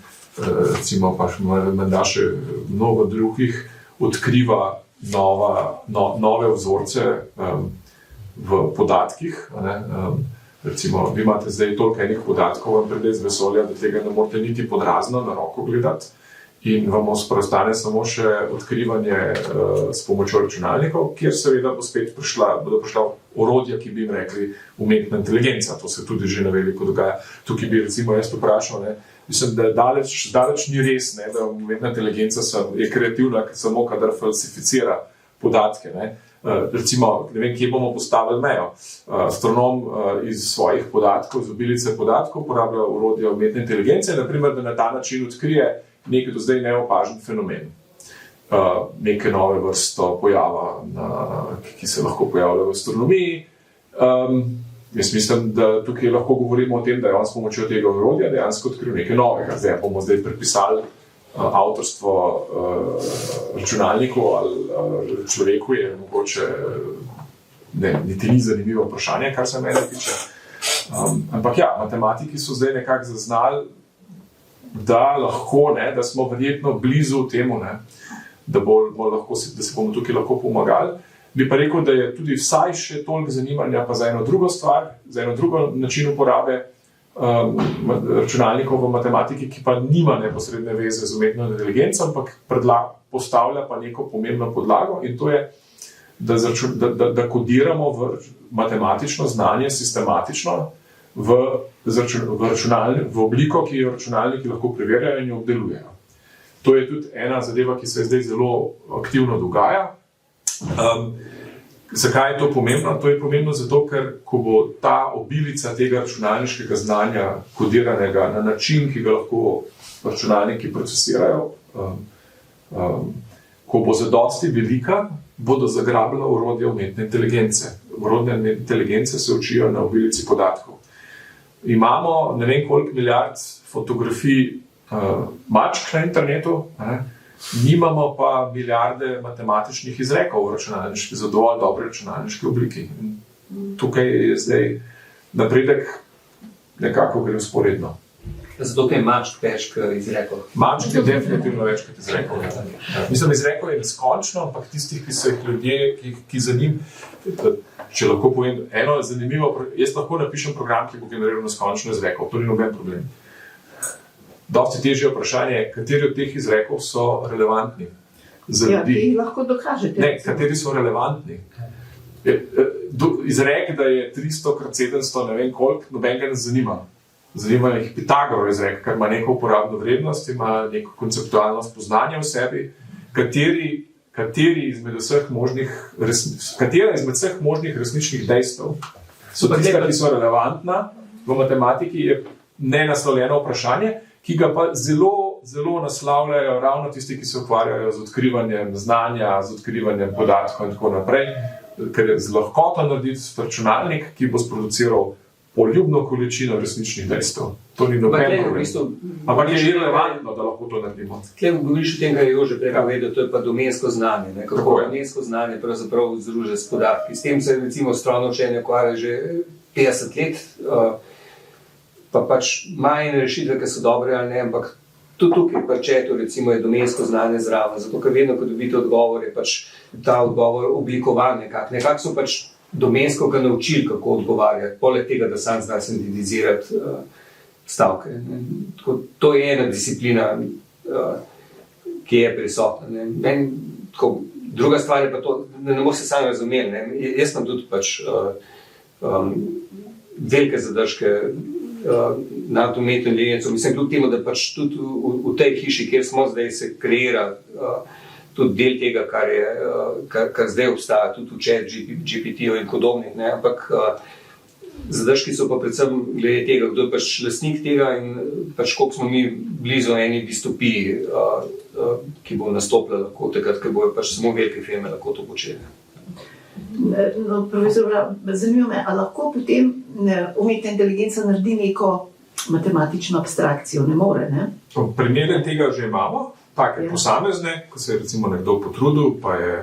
C: recimo pa menda še mnogo drugih, odkriva nove vzorce v podatkih. Recimo, vi imate zdaj toliko enih podatkov, vam pride iz vesolja, da tega ne morete niti podrazno na roko gledati in vam preostane samo še odkrivanje s pomočjo računalnikov, kjer seveda bodo prišla orodja, ki bi jim rekli umetna inteligenca. To se tudi že na veliko dogaja. Tukaj bi recimo jaz vprašal, mislim, da daleč ni res, da umetna inteligenca je kreativna samo, kadar falsificira podatke. Recimo, ne vem, kje bomo postavili mejo. Astronom iz svojih podatkov, iz obilice podatkov, uporablja orodja umetne inteligence, naprimer, da na ta način odkrije nekaj do zdaj neopažen fenomen. Neke nove vrsto pojava, ki se lahko pojavlja v astronomiji. Jaz mislim, da tukaj lahko govorimo o tem, da je on s pomočjo tega orodja dejansko odkril nekaj novega. Zdaj bomo pripisali avtorstvo računalniku ali človeku, je mogoče niti ni zanimivo vprašanje, kar se mene tiče. Ampak ja, matematiki so zdaj nekako zaznali, da smo verjetno blizu temu, da se bomo tukaj lahko pomagali. Bi pa rekel, da je tudi vsaj še toliko zanimanja pa za eno drugo stvar, za eno drugo način uporabe računalnikov v matematiki, ki pa nima neposredne veze z umetno inteligenco, ampak postavlja pa neko pomembno podlago, in to je, da kodiramo v matematično znanje sistematično v obliko, ki jo računalniki lahko preverjajo in jo obdelujejo. To je tudi ena zadeva, ki se zdaj zelo aktivno dogaja. Zakaj je to pomembno? To je pomembno zato, ker ko bo ta obilica tega računalniškega znanja kodiranega na način, ki ga lahko računalniki procesirajo, ko bo zadosti velika, bodo zagrabila orodja umetne inteligence. Orodja umetne inteligence se učijo na obilici podatkov. Imamo ne vem koliko milijard fotografij mačk na internetu, nimamo pa milijarde matematičnih izrekov za dovolj dobre računalniške obliki. Tukaj je zdaj napredek nekako gre vzporedno.
B: Zato je mačk več kot izrekov?
C: Mačk je definitivno več kot izrekov. Mislim, izrekov je neskončno, ampak tistih, ki so jih ljudje, ki za njim, če lahko povem, eno zanimivo, jaz lahko napišem program, ki bo generiral neskončno izrekov, to ni noben problem. Dosti težje vprašanje, kateri od teh izrekov so relevantni za ljudi.
A: Ja, ki lahko dokažete.
C: Ne, kateri so relevantni. Izrek, da je 300x700, ne vem koliko, nobenega ne zanima. Zanima jih Pitagorov izrek, ker ima neko uporabno vrednost, ima neko konceptualno spoznanje v sebi, katera izmed vseh možnih resničnih dejstev so tista, ki so relevantna v matematiki, je nenaslovljeno vprašanje, ki ga pa zelo, zelo naslavljajo ravno tisti, ki se ukvarjajo z odkrivanjem znanja, z odkrivanjem podatkov in tako naprej, ker je z lahkoto narediti računalnik, ki bo sproduciral poljubno količino resničnih dejstev. To ni noben problem. Ampak je irelevantno, da lahko to naredimo.
B: Tukaj govoriš o tem, kar je Jože prej povedal, to je pa domensko znanje. Kako domensko znanje pravzaprav združuje s podatki. S tem se recimo strojno učenje ukvarja že 50 let, pa pač ima ene rešitve, ki so dobre ali ne, ampak tudi tukaj pri chatu recimo je domensko znanje zraven, zato ker vedno, ko dobite odgovor, je pač ta odgovor oblikovan nekako so pač domensko ga naučili, kako odgovarjati, poleg tega, da sam zna sintetizirati stavke. Tako, to je ena disciplina, ki je prisotna. Druga stvar je pa to, da ne moreš se sami razumeti. Jaz sem tudi pač velike zadržke nad umetno inteligenco. Mislim kljub temu, da pač tudi v tej hiši, kjer smo zdaj, se kreira tudi del tega, kar zdaj obstaja, tudi v chat GPT-ju in podobnih, ne? Ampak zadržki so pa predvsem glede tega, kdo je pač lastnik tega in pač koliko smo mi blizu eni distopiji, ki bo nastopila lahko takrat, ker bojo pač samo velike firme lahko to počeli.
A: No, profesor, zanima me, a lahko potem umetna inteligenca naredi neko matematično abstrakcijo? Ne more, ne?
C: Primere tega že imamo, take posamezne, ko se je recimo nekdo potrudil, pa je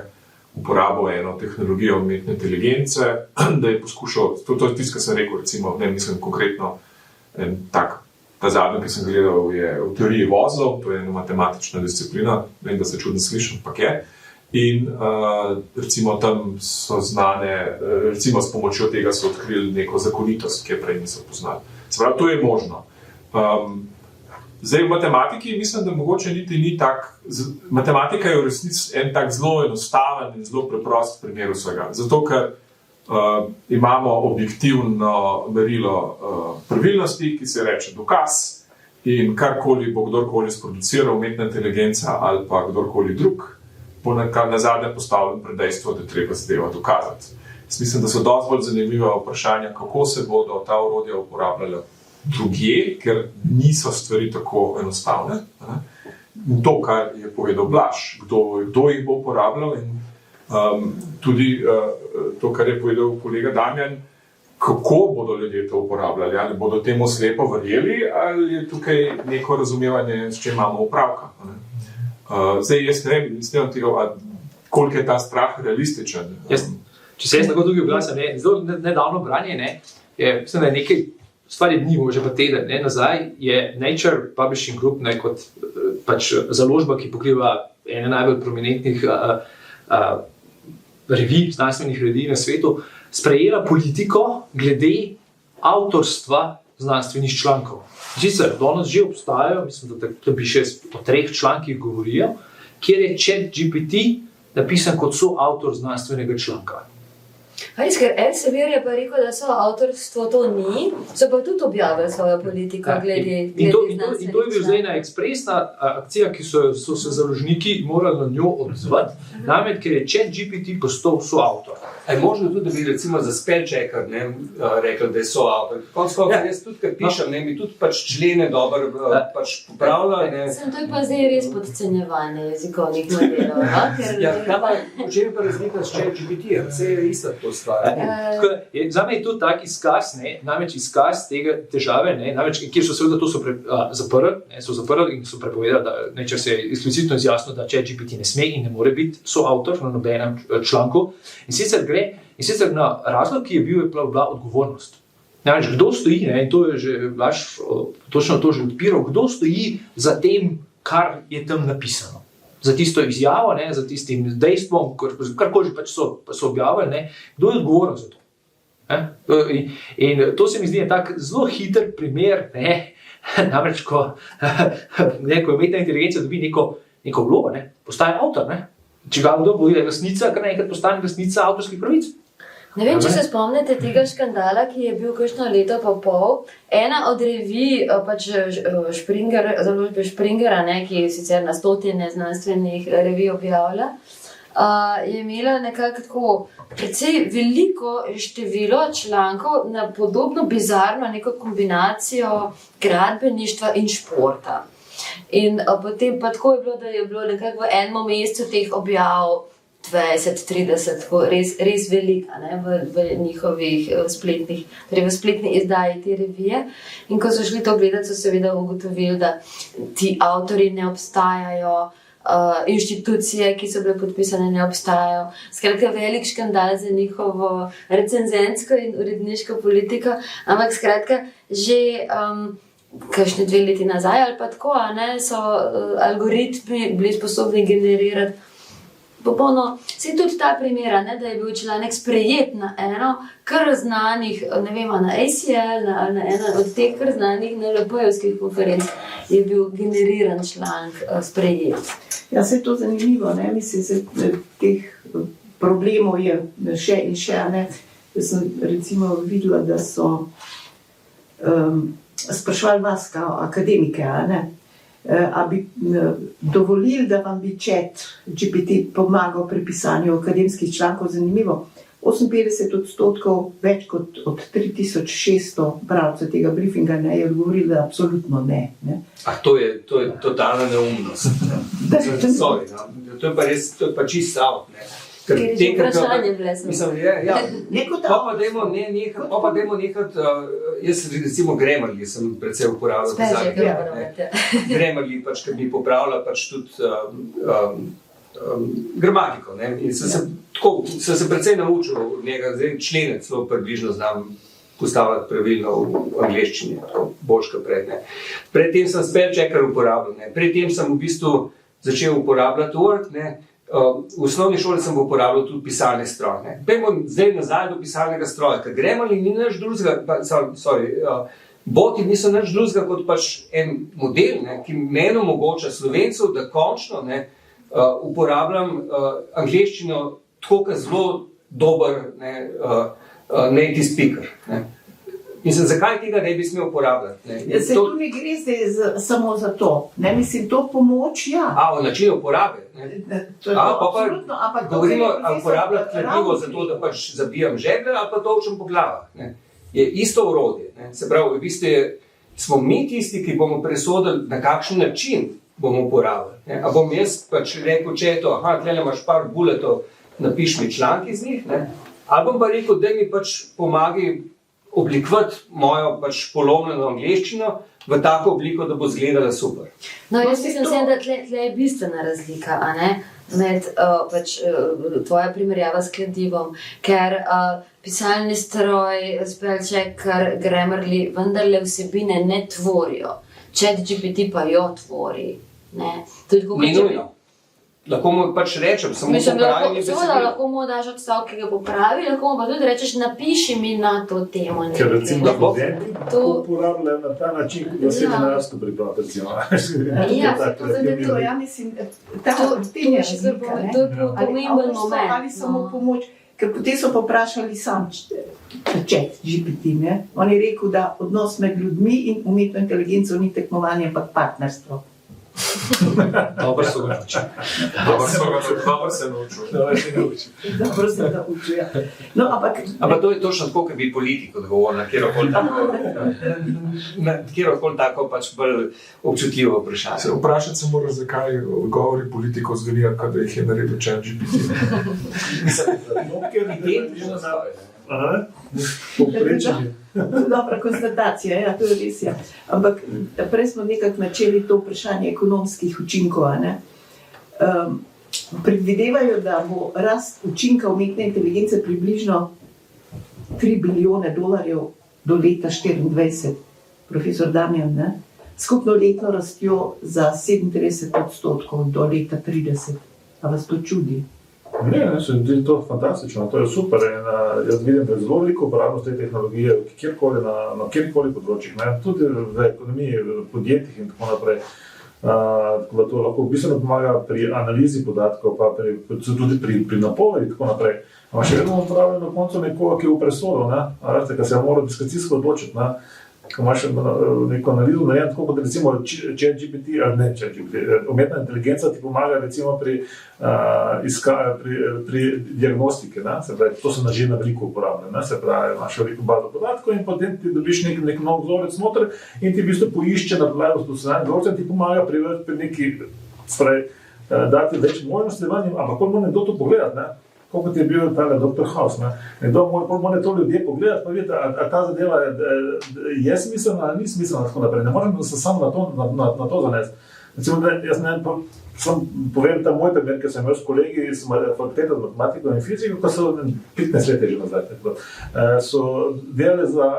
C: uporabil eno tehnologijo umetne inteligence, da je poskušal, to je tisto, kar sem rekel, recimo, ne mislim konkretno, ta zadnji, ki sem gledal, je v teoriji vozov, to je ena matematična disciplina, vem, da se čudno slišim, ampak je. In recimo tam so znane, recimo s pomočjo tega so odkrili neko zakonitost, ki je prej niso poznali. Se pravi, to je možno. Zdaj v matematiki mislim, da mogoče niti ni tak, matematika je v resnici en tak zelo enostaven in zelo preprost primer vsega. Zato, ker imamo objektivno merilo pravilnosti, ki se reče dokaz in karkoli bo kdorkoli sproduciral, umetna inteligenca ali pa kdorkoli drug, bo nazadnje postavljen pred dejstvo, da treba zadevo dokazati. Mislim, da so dosti bolj zanimiva vprašanja, kako se bodo ta orodja uporabljala drugje, ker niso stvari tako enostavne. In to, kar je povedal Blaž, kdo jih bo uporabljal in tudi to, kar je povedal kolega Damjan, kako bodo ljudje to uporabljali, ali bodo temu slepo verjeli, ali je tukaj neko razumevanje, s čim imamo opravka. Zdaj, jaz ne vem, koliko je ta strah realističen.
E: Če se jaz tako tukaj oglasim, zelo nedavno branje, mislim, da je nekaj stvari dni, že pa teden nazaj, je Nature Publishing Group kot pač založba, ki pokriva ene najbolj prominentnih revij, znanstvenih revij na svetu, sprejela politiko glede avtorstva znanstvenih člankov. Sicer danes že obstajajo, mislim, da bi še o 3 člankih govorijo, kjer je chat GPT napisan kot soavtor znanstvenega članka.
F: Ker Elsevier je pa rekel, da so avtorstvo to ni, so pa tudi objavili svojo politiko glede znanstvenih.
E: In to je bil zdaj ena ekspresna akcija, ki so se založniki morali na njo odzvati, namreč ker je chat GPT postal soavtor.
B: Je možno tudi, da bi recimo za spellchecker rekel, da je soavtor. Jaz tudi, kar pišem, mi tudi pač člene dobro pač popravlja.
F: To je pa zdaj res podcenjevanje jezikovnih modelov.
B: V čem je pa razlika s chat GPT-jem? Vse je ista to stvar.
E: Zame je to tak izkaz, namreč izkaz tega težave, kjer so seveda to zaprli in so prepovedali, če se je eksplicitno izjasnilo, da chat GPT ne sme in ne more biti soavtor na nobenem članku. In sicer na razlog, ki je bil, je bila odgovornost. Namreč, kdo stoji, in to je že Blaž točno to že odpiral, kdo stoji za tem, kar je tam napisano. Za tisto izjavo, za tistim dejstvom, karkoli pač so objavili, kdo je odgovoren za to. In to se mi zdi tak zelo hiter primer, namreč, ko umetna inteligenca dobi neko vlogo, postaje avtor, če ga kdo bo lastnica, kar naenkrat postane lastnica avtorskih pravic.
F: Ne vem, če se spomnite tega škandala, ki je bil kakšno leto pa pol. Ena od revij, pač založbe Springera, ki sicer na stotine znanstvenih revij objavlja, je imela nekako tako precej veliko število člankov na podobno bizarno neko kombinacijo gradbeništva in športa. In potem pa tako je bilo, da je bilo nekako v enem mesecu teh objav 20-30, res velika v njihovih spletnih, torej v spletni izdaji te revije. In ko so šli to gledati, so seveda ugotovili, da ti avtori ne obstajajo, inštitucije, ki so bile podpisane, ne obstajajo. Skratka, velik škandal za njihovo recenzentsko in uredniško politiko, ampak skratka, že kakšne 2 leti nazaj ali pa tako, so algoritmi bili sposobni generirati popolno. Vse tudi ta primer, da je bil članek sprejet na eno kar znanih, ne vem, na ACL, na eno od teh kar znanih NLP-jevskih konferenc je bil generiran članek sprejet.
A: Ja, se je to zanimivo, ne? Mislim, teh problemov je še in še, ne? Jaz sem recimo videla, da so sprašvali vas kao akademike, ne? A bi dovolili, da vam bi ChatGPT pomagal pri pisanju akademskih člankov. Zanimivo, 58% več kot od 3600 bralcev tega briefinga je odgovorili, da absolutno ne.
B: To je totalna neumnost. Sorry, no. To je pa res, to je pa čist out, ne.
F: Ker je že vprašanje bile sem.
B: Mislim, pa dajmo nekaj, jaz recimo Grammarly sem predvsej uporabljal v zadnjih. Grammarly pač, ker bi popravila pač tudi gramatiko, ne, in sem se predvsej naučil od njega, zdaj člene celo približno znam postavljati pravilno v angleščini, boljš kot pred, ne. Predtem sem spellchecker uporabljal, ne, predtem sem v bistvu začel uporabljati Word, ne. V osnovni šoli sem uporabljal tudi pisalne stroje. Pejmo zdaj nazaj do pisalnega stroja, ker Grammarly ni nič drugega, boti niso nič drugega kot pač en model, ne, ki meni omogoča Slovencev, da končno uporabljam angleščino tako, kot zelo dober native speaker. Ne. Mislim, zakaj tega ne bi smel uporabljati?
A: Se tu ne gre zdaj samo za to. Ne, mislim, to pomoč, ja.
B: V načinu uporabe.
A: Absolutno, ampak
B: govorimo, uporabljati kladivo zato, da pač zabijam žeblje ali pa tolčem po glavah. Ne. Je isto orodje. Ne. Se pravi, v bistvu smo mi tisti, ki bomo presodili, na kakšen način bomo uporabljali. Ne. A bom jaz pač rekel, če je to, tlele imaš par bulletov, napiš mi članki z njih, ne. Ali bom pa rekel, da mi pač pomagi oblikovati mojo pač polomljeno angleščino v tako obliko, da bo izgledala super.
F: No, jaz mislim, da tle je bistvena razlika, med tvoja primerjava s kladivom, ker pisalni stroj, spellchecker, Grammarly vendarle vsebine ne tvorijo. ChatGPT pa jo tvori.
B: Ni nujno. Lahko mu pač rečem, samo popravim besedilo.
F: Lahko mu daš odstavek, ki ga popravi, lahko mu pa tudi rečeš, napiši mi na to temo.
D: Ker recimo študenti to uporabljajo na ta način, da se seminarsko pripravljajo.
A: Ja, mislim, to je še zelo pomemben moment. Ali samo pomoč, ker potem so poprašali sam ChatGPT, ne? On je rekel, da odnos med ljudmi in umetno inteligenco ni tekmovanje, ampak partnerstvo.
E: Dobro so ga naučili.
C: Dobro se naučil.
A: Dobro se naučil, ja. No,
B: ampak to je točno tako, kot bi politik odgovoril na kjerokoli tako pač bolj občutljivo vprašanje.
C: Vprašati se mora, zakaj odgovori politikov zvenijo, kad jih je naredil ChatGPT.
D: Povprečenje.
A: Dobra konstatacija, ja, to je res, ja. Ampak prej smo nekako načeli to vprašanje ekonomskih učinkov, ne. Predvidevajo, da bo rast učinka umetne inteligence približno $3 bilijone do leta 2024. Profesor Damjan, ne. Skupno letno rastjo za 37% do leta 2030. A vas to čudi?
D: Ne, se mi zdi to fantastično, to je super. Jaz vidim, da je zelo veliko uporabnost te tehnologije na kjerkoli področjih, ne? Tudi v ekonomiji, v podjetjih in tako naprej. Tako da to lahko bistveno pomaga pri analizi podatkov, pa tudi pri napovedi in tako naprej. Ampak še vedno uporabljamo na koncu nekoga, ki je v presodu, ki se mora diskrecijsko odločiti, ko imaš neko analizo, tako kot recimo ChatGPT, umetna inteligenca ti pomaga recimo pri diagnostike, se pravi, to se že na veliko uporablja, se pravi, imaš veliko bazo podatkov in potem ti dobiš nek nov vzorec noter in ti v bistvu poišče na podlagi dosedanjega vzorca in ti pomaga pri neki, dati več možnosti vanjem, ampak ko mora nekdo to pogledati, kot je bil tale Dr. House. Nekdo mora to ljudje pogledati, pa videti, a ta zadeva je smiselna ali ni smiselna, tako naprej. Ne morem se samo na to zanesti. Recimo, jaz ne povem ta moj primer, ker sem imel s kolegi iz fakultete za matematiko in fiziko, ko so 15 let že nazaj. So delali za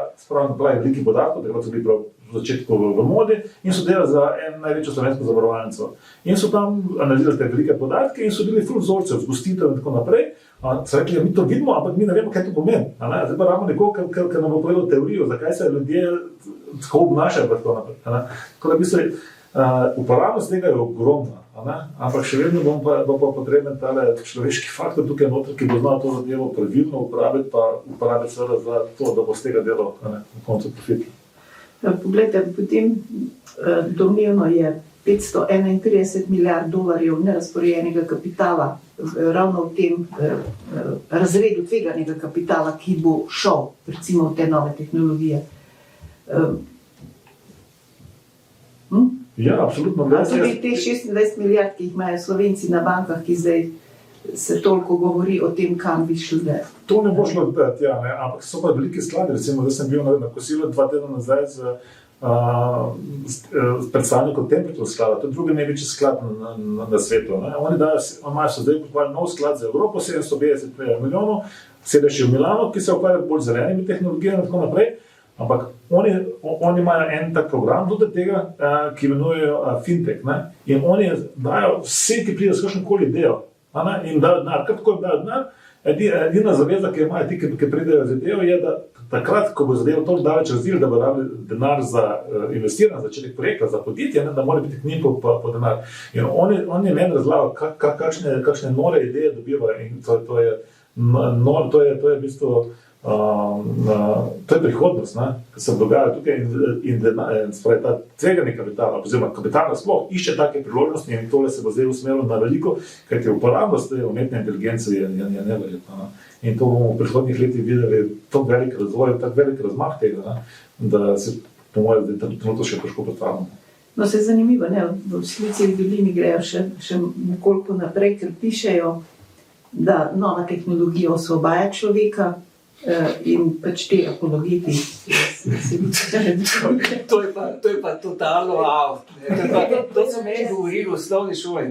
D: velikih podatkov, tako so bili v začetku v modi in so delali za en največjo slovensko zavarovalnico. In so tam analizirali te velike podatke in so bili ful vzorcev, zgostitev in tako naprej. So rekli, mi to vidimo, ampak mi ne vemo, kaj to pomeni. Zdaj pa imamo nekoga, ki nam bo povedal teorijo, zakaj se ljudje tako obnašajo. Tako da v bistvu uporabnost tega je ogromna, ampak še vedno bo pa potreben tale človeški faktor tukaj noter, ki bo znal to zadevo pravilno uporabiti, pa uporabiti seveda za to, da bo z tega delal na koncu profitno.
A: Poglejte, potem domnevno je 531 milijard dolarjev nerazporejenega kapitala, ravno v tem razredu tveganega kapitala, ki bo šel recimo v te nove tehnologije.
D: Ja, absolutno.
A: Tudi te 26 milijard, ki jih imajo Slovenci na bankah, ki zdaj se toliko govori o tem, kam bi šli.
D: To ne bo šlo odpeti, ampak so pa velike sklade. Recimo, da sem bil na kosilu 2 tedna nazaj z predstavnikom Templeton sklada, to je drugi največji sklad na svetu. Oni imajo zdaj pokvarjali nov sklad za Evropo, 750 milijonov, sedež v Milano, ki se ukvarja bolj z zelenimi tehnologijami in tako naprej. Ampak oni imajo en tak program tudi tega, ki imenujejo fintech. In oni dajo vse, ki pridejo s kakšnokoli idejo. In dajo denar, kako dajo denar. Edina zaveza, ki imajo ti, ki pridejo z idejo, je, da takrat, ko bo zadevo toliko daleč razvili, da bo rabili denar za investiranje, za začetek projekta, za podjetje, da mora biti k njim po denar. In oni meni razlagajo, kakšne nore ideje dobivajo. In to je v bistvu to je prihodnost, ki se dogaja tukaj in ta tvegani kapital, oziroma kapital sploh išče take priložnosti in tole se bo zdaj usmerilo na veliko, kajti uporabnost umetne inteligence je neverjetna. In to bomo v prihodnjih letih videli tako velik razvoj, tako velik razmah tega, da se po mojem trenutno še težko predstavljamo.
A: No, se je zanimivo, v Silicijevi dolini grejo še nekoliko naprej, ker pišejo, da nova tehnologija osvobaja človeka, in pač te apologeti
B: to je pa totalno out. To so meni govorili v osnovni šoli.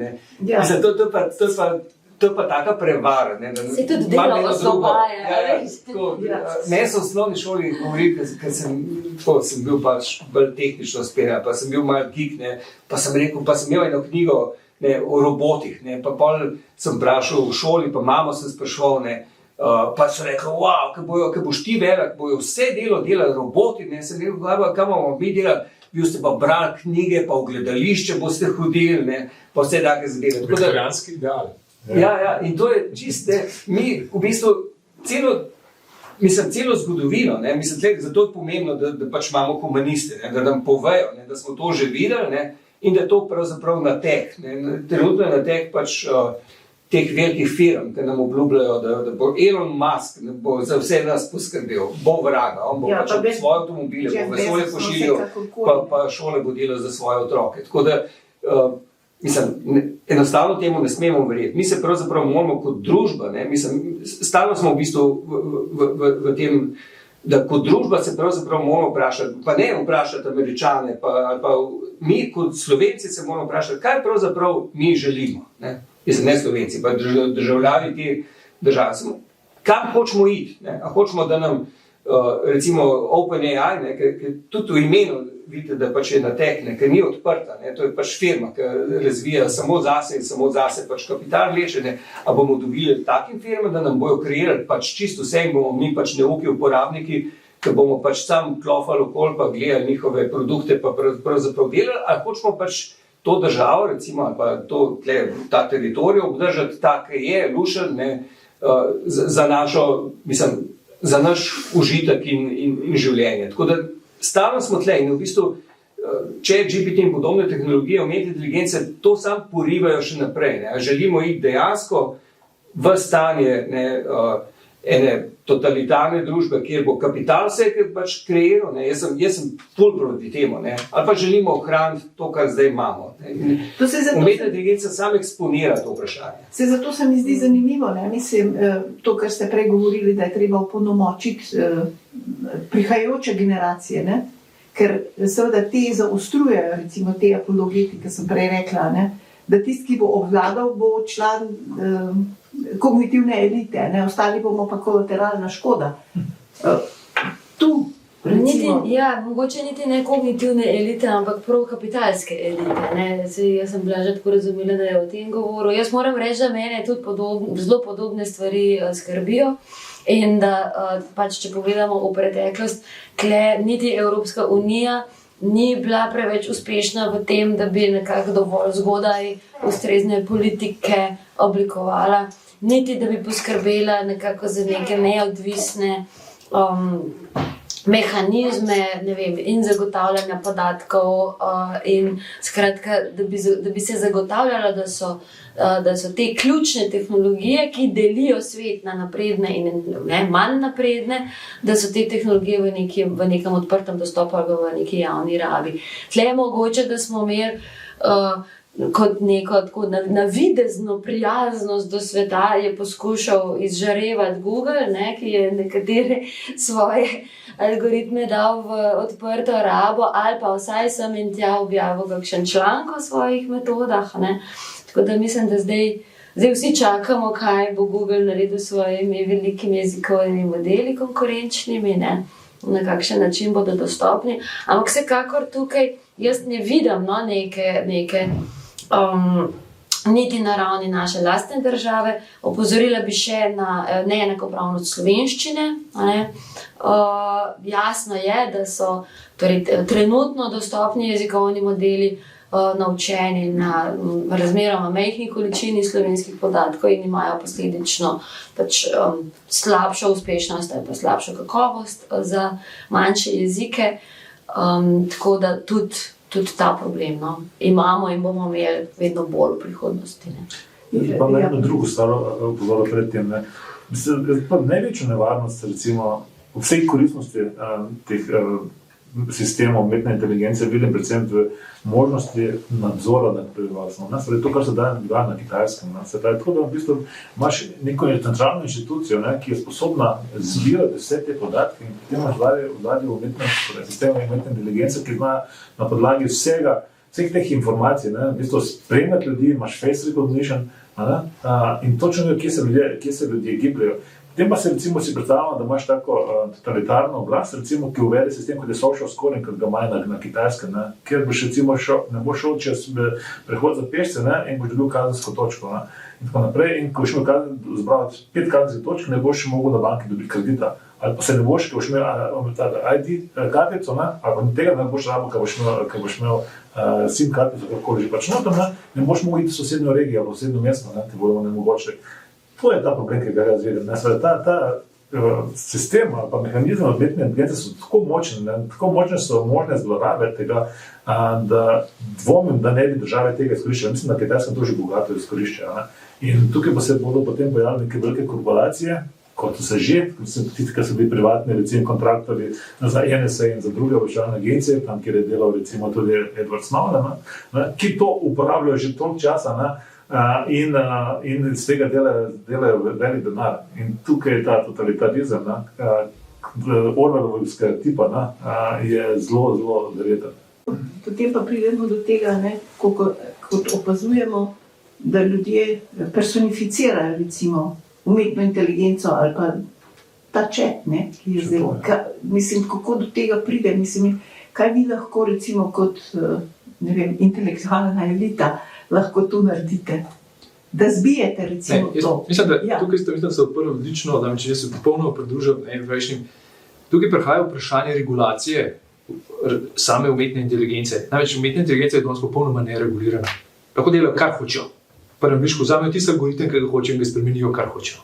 B: To je pa taka prevara.
F: Se tudi delo osvobaja.
B: Meni so v osnovni šoli govorili, ker sem bil pač bolj tehnično usmerjen, pa sem bil malo geek, pa sem rekel, pa sem imel eno knjigo o robotih, pa pol sem vprašal v šoli, pa mamo sem spraševal, pa so rekli, wow, ko boš ti velik, bojo vse delali roboti, sem rekel, kaj bomo mi delali, vi ste pa brali knjige, pa v gledališče boste hodili, pa vse take zadeve.
C: Viktorijanski ideal.
B: Ja, in to je čist, mi v bistvu celo zgodovino, zato je pomembno, da pač imamo humaniste, da nam povejo, da smo to že videli in da je to pravzaprav natek. Trenutno je natek pač teh velikih firm, ki nam obljubljajo, da bo Elon Musk bo za vse nas poskrbel, bo vraga, on bo pač svoje avtomobile, bo vesolje pošiljal, pa šole bo delal za svoje otroke. Tako da, enostavno temu ne smemo verjeti. Mi se pravzaprav moramo kot družba, stalno smo v bistvu v tem, da kot družba se pravzaprav moramo vprašati, pa ne vprašati Američane, pa mi kot Slovenci se moramo vprašati, kaj pravzaprav mi želimo. Ne Slovenci, pa državljani te države. Kam hočemo iti? A hočemo, da nam recimo OpenAI, ki tudi v imenu vidite, da pač je natek, ker ni odprta, to je pač firma, ki razvija samo zase in samo zase pač kapital leče, a bomo dobili takim firmam, da nam bojo kreirali pač čisto vse in bomo mi pač neuki uporabniki, ki bomo pač sam klofali okoli pa gledali njihove produkte pa pravzaprav delali, ali hočemo pač to državo, recimo, ali pa ta teritorij obdržati tak, ki je lušen, za naš užitek in življenje. Tako da stalno smo tle in v bistvu, če GPT in podobne tehnologije, umetne inteligence, to sam porivajo še naprej. Želimo iti dejansko v stanje ene totalitarne družbe, kjer bo kapital vse pač kreiral, jaz sem ful proti temu, ali pa želimo ohraniti to, kar zdaj imamo. Umetna inteligenca sam eksponira to vprašanje.
A: Zato se mi zdi zanimivo, mislim, to, kar ste prej govorili, da je treba opolnomočiti prihajajoče generacije, ker seveda te zaostrujejo, recimo te apologeti, ki sem prej rekla, da tisti, ki bo obvladal, bo član kognitivne elite, ostali bomo pa kolateralna škoda. Tu
F: Mogoče niti ne kognitivne elite, ampak prav kapitalske elite. Jaz sem bila že tako razumela, da je o tem govoril. Jaz moram reči, da mene tudi zelo podobne stvari skrbijo. In da če pogledamo v preteklost, niti Evropska unija ni bila preveč uspešna v tem, da bi nekako dovolj zgodaj ustrezne politike oblikovala, niti da bi poskrbela nekako za neke neodvisne mehanizme, in zagotavljanja podatkov, in skratka, da bi se zagotavljalo, da so te ključne tehnologije, ki delijo svet na napredne in manj napredne, da so te tehnologije v nekem odprtem dostopu ali v neki javni rabi. Tle je mogoče, da smo imeli kot neko tako navidezno prijaznost do sveta, je poskušal izžarevati Google, ki je nekatere svoje algoritme dal v odprto rabo, ali pa vsaj sem in tja objavil kakšen članek o svojih metodah. Tako da mislim, da zdaj vsi čakamo, kaj bo Google naredil s svojimi velikimi jezikovnimi modeli konkurenčnimi, na kakšen način bodo dostopni. Ampak vsekakor tukaj jaz ne vidim neke niti na ravni naše lastne države. Opozorila bi še na neenakopravnost slovenščine. Jasno je, da so trenutno dostopni jezikovni modeli naučeni na razmeroma majhni količini slovenskih podatkov in imajo posledično slabšo uspešnost ali pa slabšo kakovost za manjše jezike. Tako da tudi ta problem imamo in bomo imeli vedno bolj v prihodnosti.
D: Pa na eno drugo stvar opozoril pred tem. Največjo nevarnost, recimo, vsej koristnosti teh sistemov umetne inteligence vidim predvsem v možnosti nadzora nad prebivalstvom. To, kar se dogaja na Kitajskem. Tako da v bistvu imaš neko centralno inštitucijo, ki je sposobna zbirati vse te podatke in potem imaš vladi sistema umetne inteligence, ki zna na podlagi vseh teh informacij, v bistvu spremljati ljudi, imaš face recognition in točno ve, kje se ljudje gibljajo. Potem pa recimo si predstavljamo, da imaš tako totalitarno oblast, recimo, ki uvede sistem, kot je social scoring, kot ga imajo na Kitajskem, kjer boš recimo ne boš šel čez prehod za pešce in boš dobil kazensko točko. In tako naprej. In ko boš imel zbral 5 kazenskih točk, ne boš mogel na banki dobiti kredita. Ali pa se ne boš, ko boš imel ID kartico, ali tega ne boš rabil, ko boš imel SIM kartico, kakorkoli že pač notam, ne boš mogel iti v sosednjo regijo ali v sosednjo mesto, ti bodo nemogoče. To je ta problem, ki ga jaz vidim. Ta sistem ali pa mehanizem umetne inteligence so tako močne so možne zlorabe tega, da dvomim, da ne bi države tega izkoriščale. Mislim, da Kitajska to že bogato izkorišča. In tukaj pa se bodo potem pojavili neke velike korporacije, kot so se že, tisti, ki so bili privatni, recimo kontraktorji za NSA in za druge obveščevalne agencije, tam, kjer je delal recimo tudi Edward Snowden, ki to uporabljajo že toliko časa, in iz tega delajo velik denar. In tukaj je ta totalitarizem, Orwellovskega tipa, je zelo, zelo verjeten.
A: Potem pa pridemo do tega, kot opazujemo, da ljudje personificirajo recimo umetno inteligenco ali pa ta chat, ki je zdaj. Mislim, kako do tega pride, kaj vi lahko recimo kot intelektualna elita lahko tu naredite, da zbijete recimo to.
E: Mislim, da tukaj ste odprli odlično, da če se popolnoma pridružim prejšnjim. Tukaj prihaja vprašanje regulacije same umetne inteligence. Največ umetna inteligenca je danes popolnoma neregulirana. Lahko delajo, kar hočejo. Prvem višku vzamejo tisti algoritem, ki ga hočejo in ga spremenijo, kar hočejo.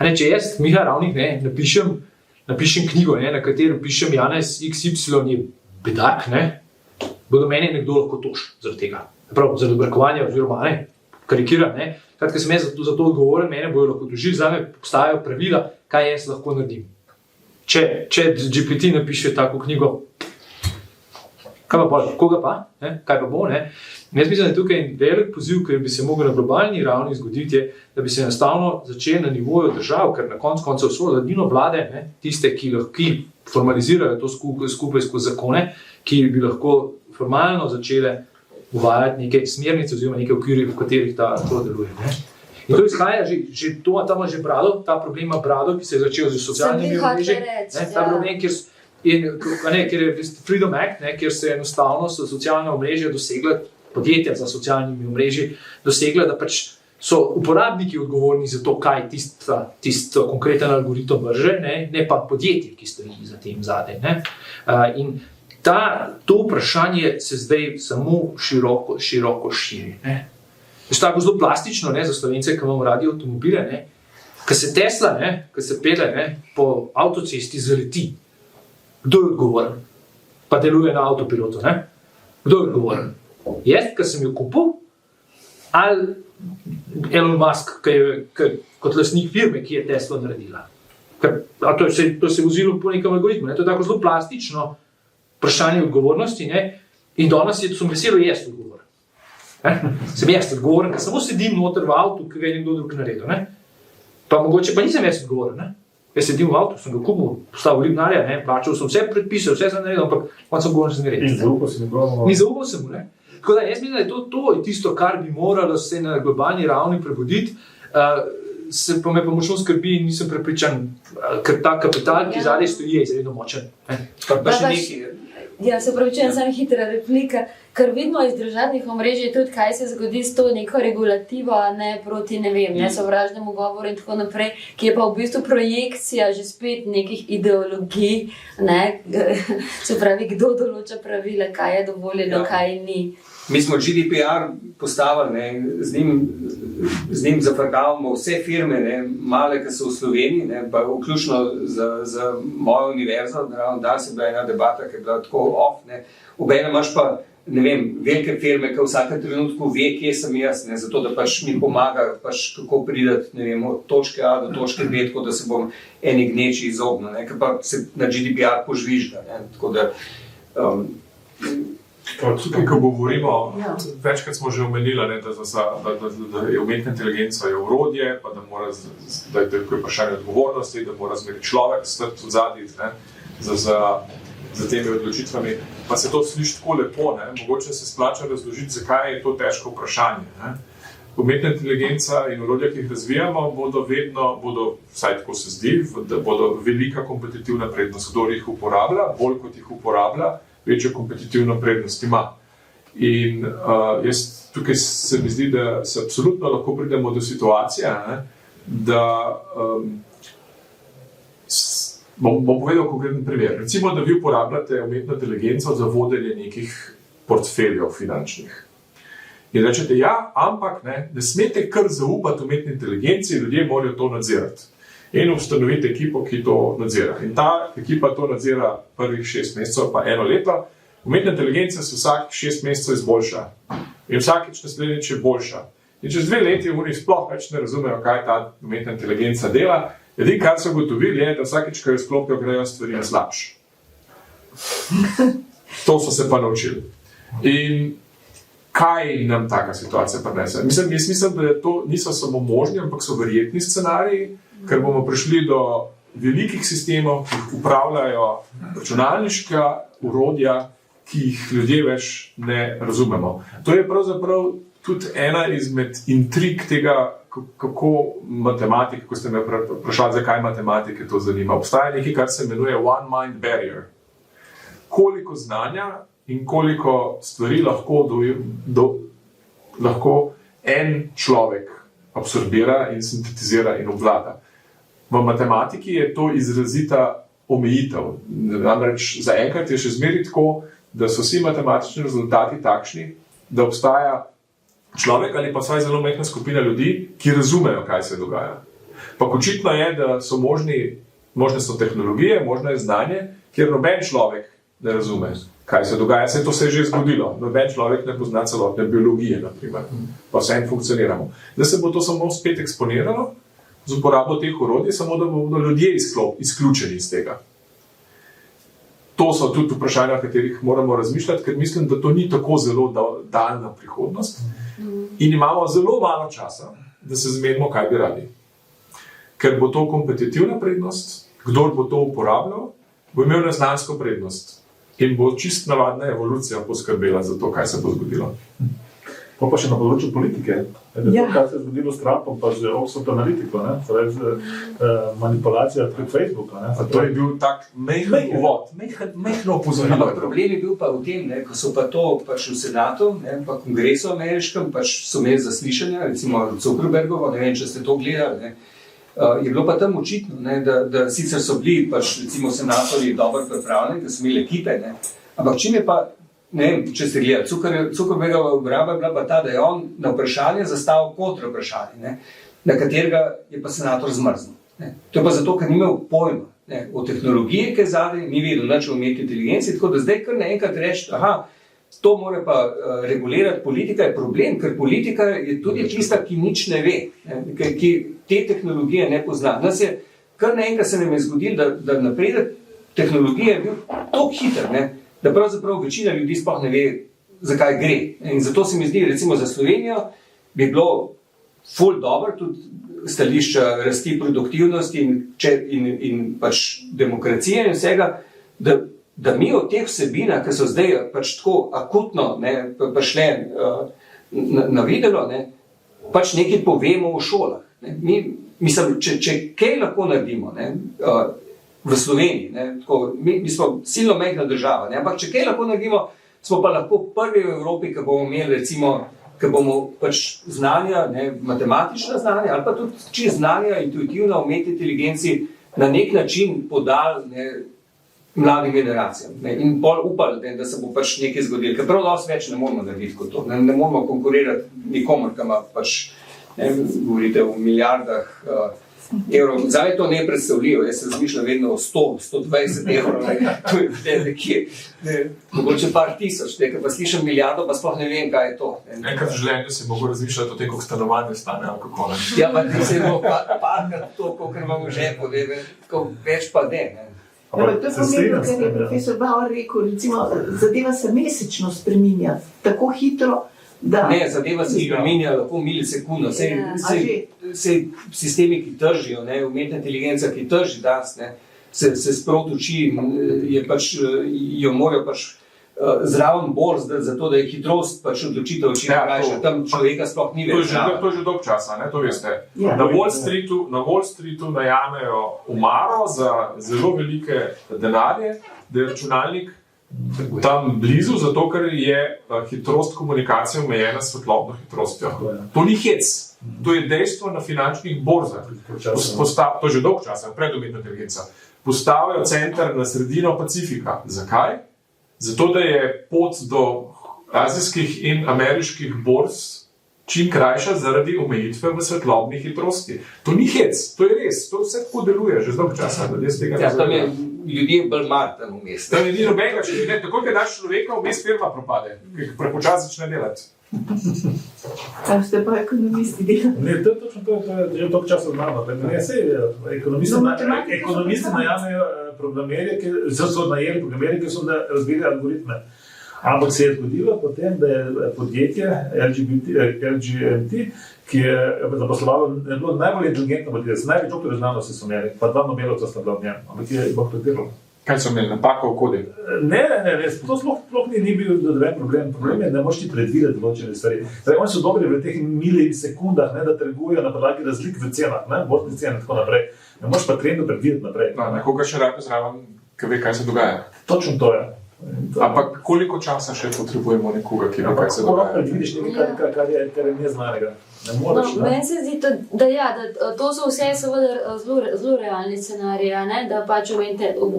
E: Če jaz, Miha Ravnik, napišem knjigo, na kateri pišem Janez XY je bedak, bo do mene nekdo lahko tož zaradi tega. Prav, zaradi obrakovanja oziroma karikiram. Kratka, sem jaz za to odgovoren, mene bojo lahko tožili, zame obstajajo pravila, kaj jaz lahko naredim. Če GPT napiše tako knjigo, kaj pa bolj, koga pa, kaj pa bo, Jaz mislim, da je tukaj velik poziv, ki bi se mogel na globalni ravni zgoditi, da bi se enostavno začeli na nivoju držav, ker na koncu koncev so vladino vlade, tiste, ki formalizirajo to skupaj skozi zakone, ki bi lahko formalno začele uvajati neke smernice oziroma neke okvire, v katerih to deluje. In to izhaja že to, tam ima že brado, ta problem ima brado, ki se je začel z socialnimi omrežji. Ta problem, Ker je Freedom Act, kjer se enostavno so socialna omrežja dosegla, podjetja za socialnimi omrežji dosegla, da pač so uporabniki odgovorni za to, kaj tisto konkreten algoritem vrže, ne pa podjetje, ki stoji za tem zadaj. In to vprašanje se zdaj samo široko širi. Tako zelo plastično za Slovence, ki imamo radi avtomobile, ko se Tesla, ko se pele po avtocesti zaleti, kdo je odgovoren? Pa deluje na avtopilotu, Kdo je odgovoren? Jaz, ki sem jo kupil, ali Elon Musk, ki je kot lastnik firme, ki je Teslo naredila. To se vozilo po nekem algoritmu. To je tako zelo plastično vprašanje odgovornosti. In danes sem vesel, jaz odgovoren. Sem jaz odgovoren, ker samo sedim noter v avtu, ki ga je nekdo drug naredil. Pa mogoče pa nisem jaz odgovoren. Jaz sedim v avtu, sem ga kupil, postavil libnarja, plačal sem vse predpise, vse sem naredil, ampak on sem odgovoren, že sem naredil. Ni zaupal sem mu. Tako da jaz mislim, da je to je tisto, kar bi moralo se na globalni ravni prebuditi. Se pa me pa močno skrbi in nisem prepričan, ker ta kapital, ki zadaj stoji, je izredno močen.
B: Pa še nekaj.
F: Ja, se pravičujem, samo hitra replika, ker vidimo iz družabnih omrežij tudi, kaj se zgodi s to neko regulativo, proti, sovražnemu govoru in tako naprej, ki je pa v bistvu projekcija že spet nekih ideologij, se pravi, kdo določa pravila, kaj je dovoljeno, kaj ni.
B: Mi smo GDPR postavili, z njim zafrkavamo vse firme, male, ki so v Sloveniji, pa vključno z mojo univerzo, danes je bila ena debata, ki je bila tako off, obenem imaš pa, velike firme, ki vsake trenutku ve, kje sem jaz, zato da pač mi pomaga, pač kako prideti, od točke A do točke B, tako da se bom eni gneči izognil, ker pa se na GDPR požvižga, tako da...
C: Tukaj, ko govorimo, večkrat smo že omenili, da je umetna inteligenca orodje, pa da je vprašanje odgovornosti, da mora zmeriti človek stati v zadnji za temi odločitvami. Pa se to sliši tako lepo, mogoče se splača razložiti, zakaj je to težko vprašanje. Umetna inteligenca in orodja, ki jih razvijamo, bodo, vsaj tako se zdi, da bodo velika kompetitivna prednost. Kdor jih uporablja, bolj kot jih uporablja, večjo kompetitivno prednost ima. In tukaj se mi zdi, da se absolutno lahko pridemo do situacije, da bom povedal konkreten primer. Recimo, da vi uporabljate umetno inteligenco za vodenje nekih portfeljev finančnih. In rečete, ampak ne smete kar zaupati umetni inteligenci, ljudje morajo to nadzirati. In ustanovite ekipo, ki to nadzira. In ta ekipa to nadzira prvih 6 mesecev, pa 1 leto. Umetna inteligenca se vsakih 6 mesecev izboljša. In vsakič naslednjič je boljša. In čez 2 leti oni sploh več ne razumejo, kaj ta umetna inteligenca dela. Edino, kar so ugotovili, je, da vsakič, ko jo sklopijo, grejo stvari na slabše. To so se pa naučili. In kaj nam taka situacija prinese? Jaz mislim, da to niso samo možni, ampak so verjetni scenariji, ker bomo prišli do velikih sistemov, ki jih upravljajo računalniška orodja, ki jih ljudje več ne razumemo. To je pravzaprav tudi ena izmed intrig tega, kako matematika, ko ste me vprašali, zakaj matematike to zanima. Obstaja nekaj, kar se imenuje one mind barrier. Koliko znanja in koliko stvari lahko en človek absorbira in sintetizira in obvlada. V matematiki je to izrazita omejitev. Namreč zaenkrat je še zmeraj tako, da so vsi matematični rezultati takšni, da obstaja človek ali pa vsaj zelo majhna skupina ljudi, ki razumejo, kaj se dogaja. Pa očitno je, da so možne so tehnologije, možno je znanje, kjer noben človek ne razume, kaj se dogaja. To se je že zgodilo. Noben človek ne pozna celotne biologije, naprimer. Pa vsem funkcioniramo. Da se bo to samo spet eksponiralo z uporabo teh orodij, samo da bodo ljudje izključeni iz tega. To so tudi vprašanja, o katerih moramo razmišljati, ker mislim, da to ni tako zelo daljna prihodnost in imamo zelo malo časa, da se zmenimo, kaj bi radi. Ker bo to kompetitivna prednost, kdor bo to uporabljal, bo imel neznansko prednost in bo čist navadna evolucija poskrbela za to, kaj se bo zgodilo.
D: Pa še na področju politike. To, kar se je zgodilo s Trumpom, pa z Oxford Analytico, torej z manipulacijo prek Facebooka.
C: To je bil tak mehko uvod, mehko opozorilo.
B: Ampak problem je bil pa v tem, ko so pa to pač v senatu, pa kongresu ameriškem, pač so imeli zaslišanja, recimo Zuckerbergovo, ne vem, če ste to gledali, je bilo pa tam očitno, da sicer so bili pač recimo senatorji dobro pripravljeni, da so imeli ekipe, ampak čim je pa, ne vem, če ste gledali, Zuckerbergova obramba je bila pa ta, da je on na vprašanje zastavil kontra vprašanje, na katerega je pa senator zmrznil. To je pa zato, ker ni imel pojma o tehnologiji, ki je zadaj, ni vedel nič o umetni inteligenci, tako da zdaj kar naenkrat reči, to mora pa regulirati politika, je problem, ker politika je tudi tista, ki nič ne ve, ki te tehnologije ne pozna. Nas je, kar naenkrat se nam je zgodilo, da napredek tehnologije je bil tako hiter, da pravzaprav večina ljudi sploh ne ve, zakaj gre. In zato se mi zdi, recimo za Slovenijo, bi bilo ful dobro, tudi stališča rasti produktivnosti in pač demokracije in vsega, da mi od teh vsebinah, ki so zdaj pač tako akutno prišle na videlo, pač nekaj povemo v šolah. Mislim, če kaj lahko naredimo, v Sloveniji, mi smo silno majhna država, ampak če kaj lahko naredimo, smo pa lahko prvi v Evropi, ki bomo imeli recimo, ki bomo pač znanja, matematična znanja ali pa tudi čisto znanja, intuitivna umetna inteligenci na nek način podali mladim generacijam in pol upali, da se bo pač nekaj zgodilo, ker prav dosti več ne moramo narediti kot to, ne moramo konkurirati nikomor, ki ima pač, govorite o milijardah evrov. Zdaj je to nepredstavljivo, jaz se razmišljam vedno o 100-120 evrov, to je nekje, mogoče par tisoč, ker pa slišam milijardo, pa sploh ne vem, kaj je to.
C: Enkrat v življenju si mogo razmišljati o tem, koliko stanovanje stane, ali kako ne.
B: Ja, pa ti se je parkrat to, koliko imamo v žepu, več pa ne.
A: To je pomembno, kar je profesor Bauer rekel, recimo, zadeva se mesečno spreminja, tako hitro, da...
B: Ne, zadeva se spreminja lahko milisekundno, sej sistemi, ki tržijo, umetna inteligenca, ki trži danes, se sprot uči, jo morajo pač zraven bolj, zato da je hitrost pač odločitev čim krajša, tam človeka sploh ni več.
C: To je že dolg časa, to veste. Na Wall Streetu najamejo umaro za zelo velike denarje, da je računalnik tam blizu, zato ker je hitrost komunikacije omejena s svetlobno hitrostjo. To ni hec, to je dejstvo na finančnih borzah. To je že dolg časa, pred umetno inteligenco. Postavijo center na sredino Pacifika. Zakaj? Zato, da je pot do azijskih in ameriških borz čim krajša zaradi omejitve v svetlobni hitrosti. To ni hec, to je res, to vse tako deluje že dolgo časa.
B: Tam je ljudje bolj mar tam vmes.
C: Tam je ni nobenega, tako kot daš človeka, vmes firma propade, ker prepočasi začne delati.
A: Kaj ste pa ekonomisti delali?
D: Ne, to je že dolgo časa znamo. Ekonomisti najamejo programerje, so najeli programerje, ki so razvili algoritme. Ampak se je zgodilo potem, da je podjetje LGMT, ki je zaposlovalo najbolj inteligentno podjetje, z največ doktorjev znanosti so imeli, pa 2 Nobelovca sta bila v njem, ampak je bankrotiralo.
C: Kaj so imeli, napako v kodi?
D: Ne, to sploh ni bil dodaven problem. Problem je, da moraš ti predvideti določene stvari. Oni so dobri v teh milisekundah, da trgujejo na podlagi razlik v cenah, borzne cene in tako naprej. Ne moreš pa trendno predvideti naprej.
C: Nekoga še rado zraven, ki ve, kaj se dogaja.
D: Točno to je.
C: Ampak koliko časa še potrebujemo nekoga, ki ve, kaj se dogaja?
D: Lahko vidiš nekaj, kar je neznanega.
F: Meni se zdi, da to so vse seveda zelo realni scenariji, da pač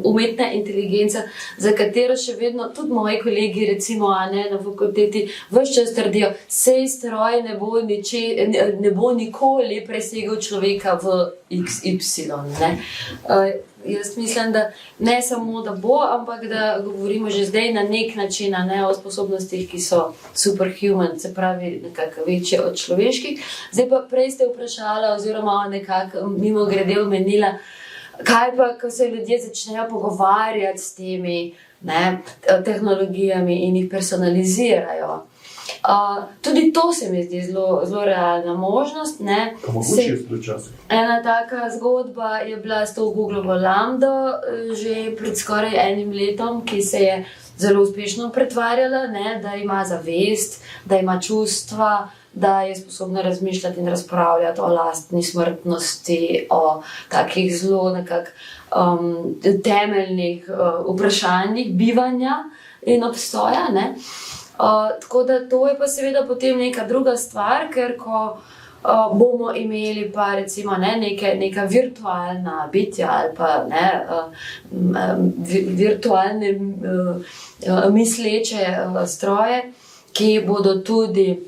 F: umetna inteligenca, za katero še vedno tudi moji kolegi recimo na fakulteti ves čas trdijo, sej stroj ne bo nikoli presegel človeka v XY. Jaz mislim, da ne samo, da bo, ampak da govorimo že zdaj na nek način o sposobnostih, ki so superhuman, se pravi nekako večje od človeških. Zdaj pa prej ste vprašala oziroma nekako mimo grede omenila, kaj pa, ko se ljudje začnejo pogovarjati s temi tehnologijami in jih personalizirajo. Tudi to se mi zdi zelo realna možnost. Ena taka zgodba je bila s to Googlovo Lambdo že pred skoraj 1 letom, ki se je zelo uspešno pretvarjala, ne, da ima zavest, da ima čustva, da je sposobna razmišljati in razpravljati o lastni smrtnosti, o takih zelo temeljnih vprašanjih bivanja in obstoja. Ne. Tako da to je pa seveda potem neka druga stvar, ker ko bomo imeli pa recimo neka virtualna bitja ali pa virtualne misleče stroje, ki bodo tudi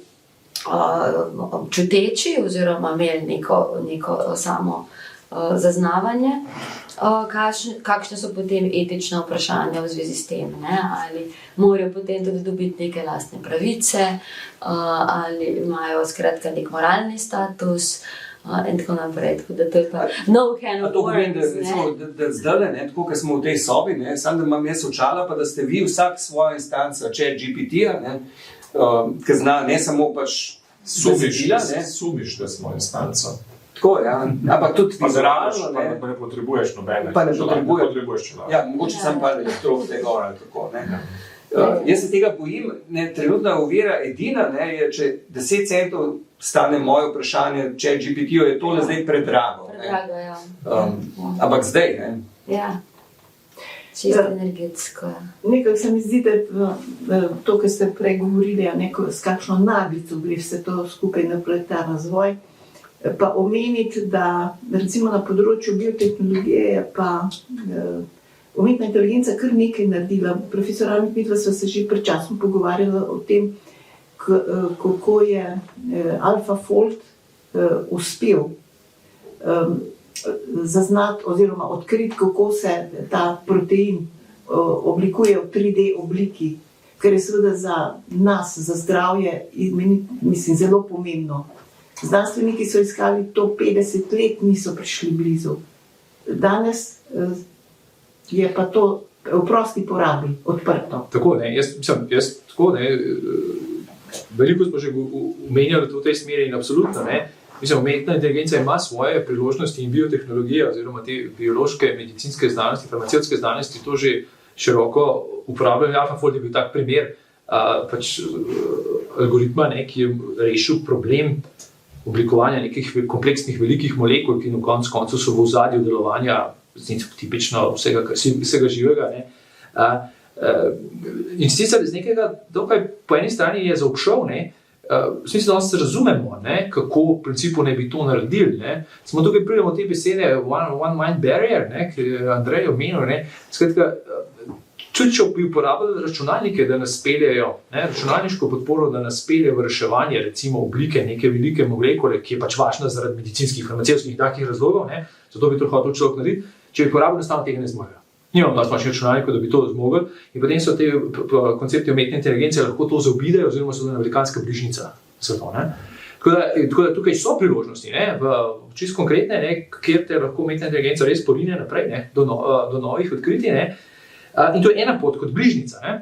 F: čuteči oziroma imeli neko samo zaznavanje, kakšne so potem etične vprašanja v zvezi s tem, ne? Ali morajo potem tudi dobiti neke lastne pravice, ali imajo skratka nek moralni status in tako naprej. Tako da to je pa no can of words.
B: Da zdaj, tako kot smo v tej sobi, samo da imam jaz očala, pa da ste vi vsak svojo instanco ChatGPT-ja, ki zna ne samo pač
C: sumiš, da smo instanco.
B: Tako, ja. Ampak tudi
C: vizualno, pa ne potrebuješ nobene.
B: Pa ne potrebuješ čelade. Ja, mogoče sem pa elektrov tega ali tako, ne. Jaz se tega bojim, trenutna ovira edina, je, če 10 centov stane moje vprašanje, če GPT-jo je tole zdaj predrago.
F: Predrago, ja.
B: Ampak zdaj, ne.
F: Ja. Čisto energetsko.
A: Nekaj se mi zdi, da to, kar ste prej govorili, s kakšno naglico gre vse to skupaj naprej ta razvoj. Pa omeniti, da recimo na področju biotehnologije je pa umetna inteligenca kar nekaj naredila. Profesor Almik, midva sva se že pred časom pogovarjala o tem, kako je AlphaFold uspel zaznati oziroma odkriti, kako se ta protein oblikuje v 3D obliki, kar je seveda za nas, za zdravje, mislim, zelo pomembno. Znanstveniki so iskali to 50 let, niso prišli blizu. Danes je pa to v prosti porabi, odprto.
E: Tako, jaz tako, veliko smo že omenjali v tej smeri in absolutno, umetna inteligenca ima svoje priložnosti in biotehnologija oziroma te biološke, medicinske znanosti, farmacevtske znanosti to že široko uporabljajo. AlphaFold je bil tak primer algoritma, ki je rešil problem oblikovanja nekih kompleksnih velikih molekul, ki na koncu so v ozadju delovanja tipično vsega živega. In sicer iz nekega, dokaj po eni strani je zaobšel, v smislu, da se razumemo, kako v principu ne bi to naredili. Smo tukaj pridemo te besede one mind barrier, ki je Andrej omenil. Skratka, če bi uporabljali računalnike, da nas peljejo, računalniško podporo, da nas pelje v reševanje recimo oblike neke velike molekule, ki je pač važna zaradi medicinskih, farmacevtskih in takih razlogov, zato bi to hotel človek narediti, če bi uporabljali, enostavno tega ne zmorejo. Nimam dosti močnih računalnikov, da bi to zmogli, in potem so te koncepti umetne inteligence lahko to zaobidejo, oziroma so velikanska bližnjica za to. Tako da tukaj so priložnosti, čisto konkretne, kjer te lahko umetna inteligenca res porine naprej, do novih odkritij. In to je ena pot kot bližnjica.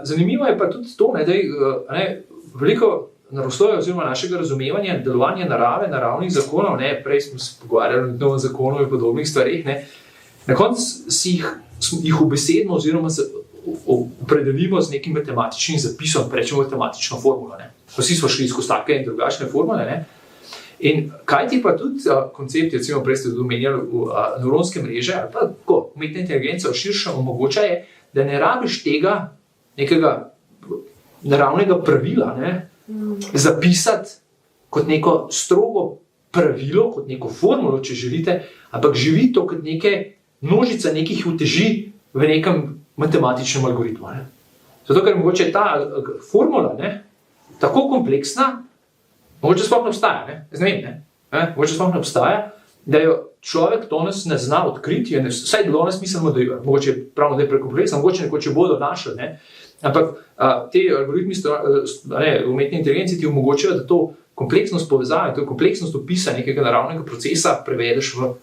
E: Zanimivo je pa tudi to, da veliko narosloje oziroma našega razumevanja delovanja narave, naravnih zakonov, prej smo se pogovarjali o novem zakonu in podobnih stvarih, na koncu si jih ubesedimo oziroma opredelimo z nekim matematičnim zapisom, rečemo matematično formulo. Vsi smo šli skozi take in drugačne formule. In kaj ti pa tudi koncepti, recimo prej ste omenjali nevronske mreže ali pa umetna inteligenca v širšem omogoča je, da ne rabiš tega nekega naravnega pravila zapisati kot neko strogo pravilo, kot neko formulo, če želite, ampak živi to kot neke množica nekih uteži v nekem matematičnem algoritmu. Zato, ker mogoče ta formula tako kompleksna, mogoče sploh ne obstaja, mogoče sploh ne obstaja, da jo človek danes ne zna odkriti, vsaj danes mislimo, da je mogoče pravno, da je prekompleksna, mogoče nekoče bodo našli, ampak te algoritmi umetne inteligence ti omogočajo, da to kompleksnost povezave, to kompleksnost opisa nekega naravnega procesa prevedeš v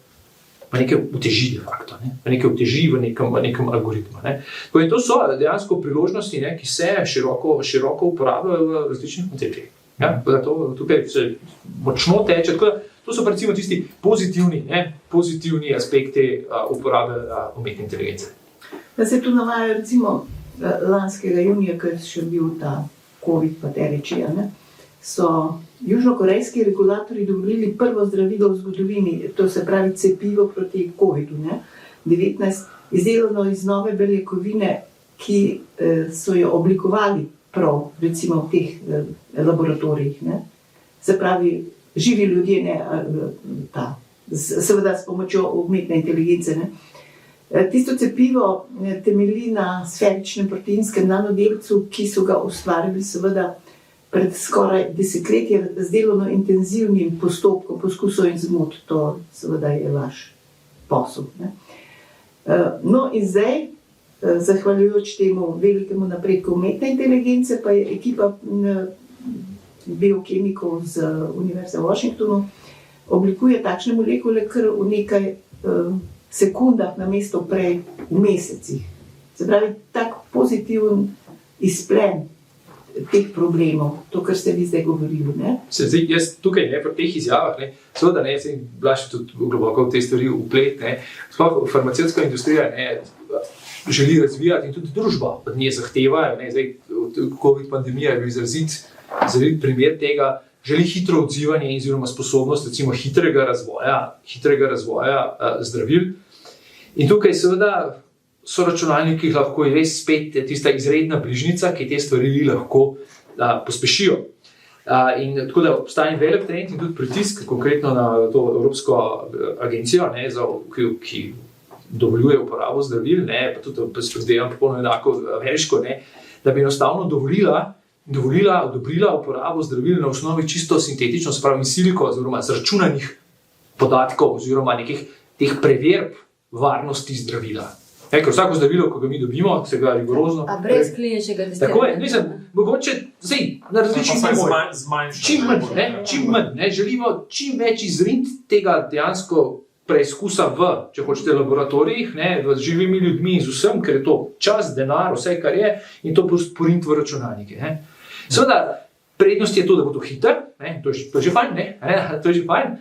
E: neke uteži de facto, v neke uteži v nekem algoritmu. In to so dejansko priložnosti, ki se široko uporabljajo v različnih konceptih. Tukaj se močno teče, tako da to so recimo tisti pozitivni aspekti uporabe umetne inteligence.
A: Da se tu navajajo recimo lanskega junija, ko je še bil ta COVID, pa te reči, so južnokorejski regulatorji dovolili prvo zdravilo v zgodovini, to se pravi cepivo proti COVID-19, izdelano iz nove beljakovine, ki so jo oblikovali prav, recimo v teh laboratorijih. Se pravi, živi ljudje, seveda s pomočjo umetne inteligence. Tisto cepivo temelji na sferičnem proteinskem nanodelcu, ki so ga ustvarili seveda pred skoraj desetletjem z delovno intenzivnim postopkom poskusov in zmot. To seveda je vaš posel. No in zdaj, zahvaljujoč temu velikemu napredku umetne inteligence, pa je ekipa biokemikov z Univerze v Washingtonu oblikuje takšne molekule kar v nekaj sekundah namesto prej v mesecih. Se pravi, tak pozitiven izplen teh problemov, to, kar ste vi zdaj govorili.
E: Jaz tukaj, v teh izjavah, seveda sem bila še tudi globoko v te stvari vplet, sploh farmacevtska industrija želi razvijati in tudi družba od nje zahtevajo, zdaj COVID pandemija je bil izrazit primer tega, želi hitro odzivanje oziroma sposobnost recimo hitrega razvoja zdravil. In tukaj seveda so računalniki lahko res spet tista izredna bližnica, ki te stvari lahko pospešijo. In tako da obstaja velik trend in tudi pritisk, konkretno na to Evropsko agencijo, ki dovoljuje uporabo zdravil, pa tudi predvidevam popolnoma enako ameriško, da bi enostavno odobrila uporabo zdravil na osnovi čisto sintetično, se pravi in siliko, oziroma zračunanih podatkov oziroma nekih teh preverb varnosti zdravila. Ker vsako zdravilo, ko ga mi dobimo, se ga rigorozno...
F: A brez kliničnega testiranja?
E: Tako je, mogoče na različnih nivojih. Čim manj, želimo čim več izriniti tega dejansko preizkusa če hočete, laboratorijih, z živimi ljudmi in z vsem, ker je to čas, denar, vse, kar je, in to poriniti v računalnike. Seveda, prednost je to, da bo to hiter, to je že fajn,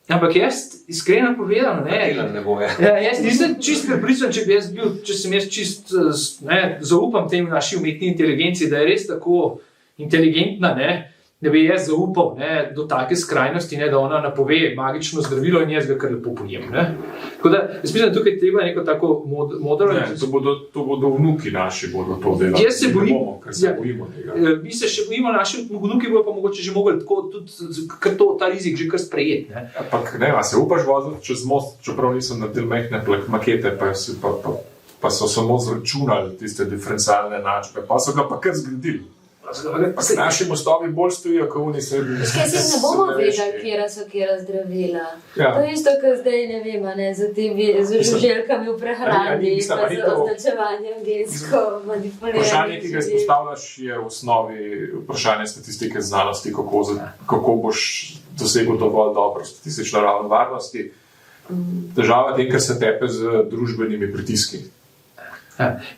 E: ampak jaz, iskreno povedano, jaz nisem čist prepričan, če sem jaz čist, zaupam tem naši umetni inteligenci, da je res tako inteligentna, da bi jaz zaupal do take skrajnosti, da ona napove magično zdravilo in jaz ga kar lepo pojem. Tako da, jaz mislim, da tukaj treba neko tako modro...
C: To bodo vnuki naši, bodo to delali.
E: Jaz se bojim,
C: ker se bojimo tega.
E: Mi se še bojimo, naši vnuki bojo pa mogoče že mogli tako tudi ta rizik že kar sprejeti.
C: Ampak se upaš voziti čez most, čeprav nisem naredil majhne makete, pa so samo zračunali tiste diferencialne enačbe, pa so ga pa kar zgradili. Naši mostovi bolj stojijo, kot oni srednji.
F: Kaj se ne bomo vedeli, kjera zdravila? To je isto, kot zdaj, ne vem, z temi žuželkami v prehrani, pa z označevanjem gensko manipuliranih.
C: Vprašanje, ki ga izpostavljaš, je v osnovi vprašanje statistike znanosti, kako boš dosegel dovolj dobro statistično raven varnosti. Težava je, ker se tepe z družbenimi pritiski.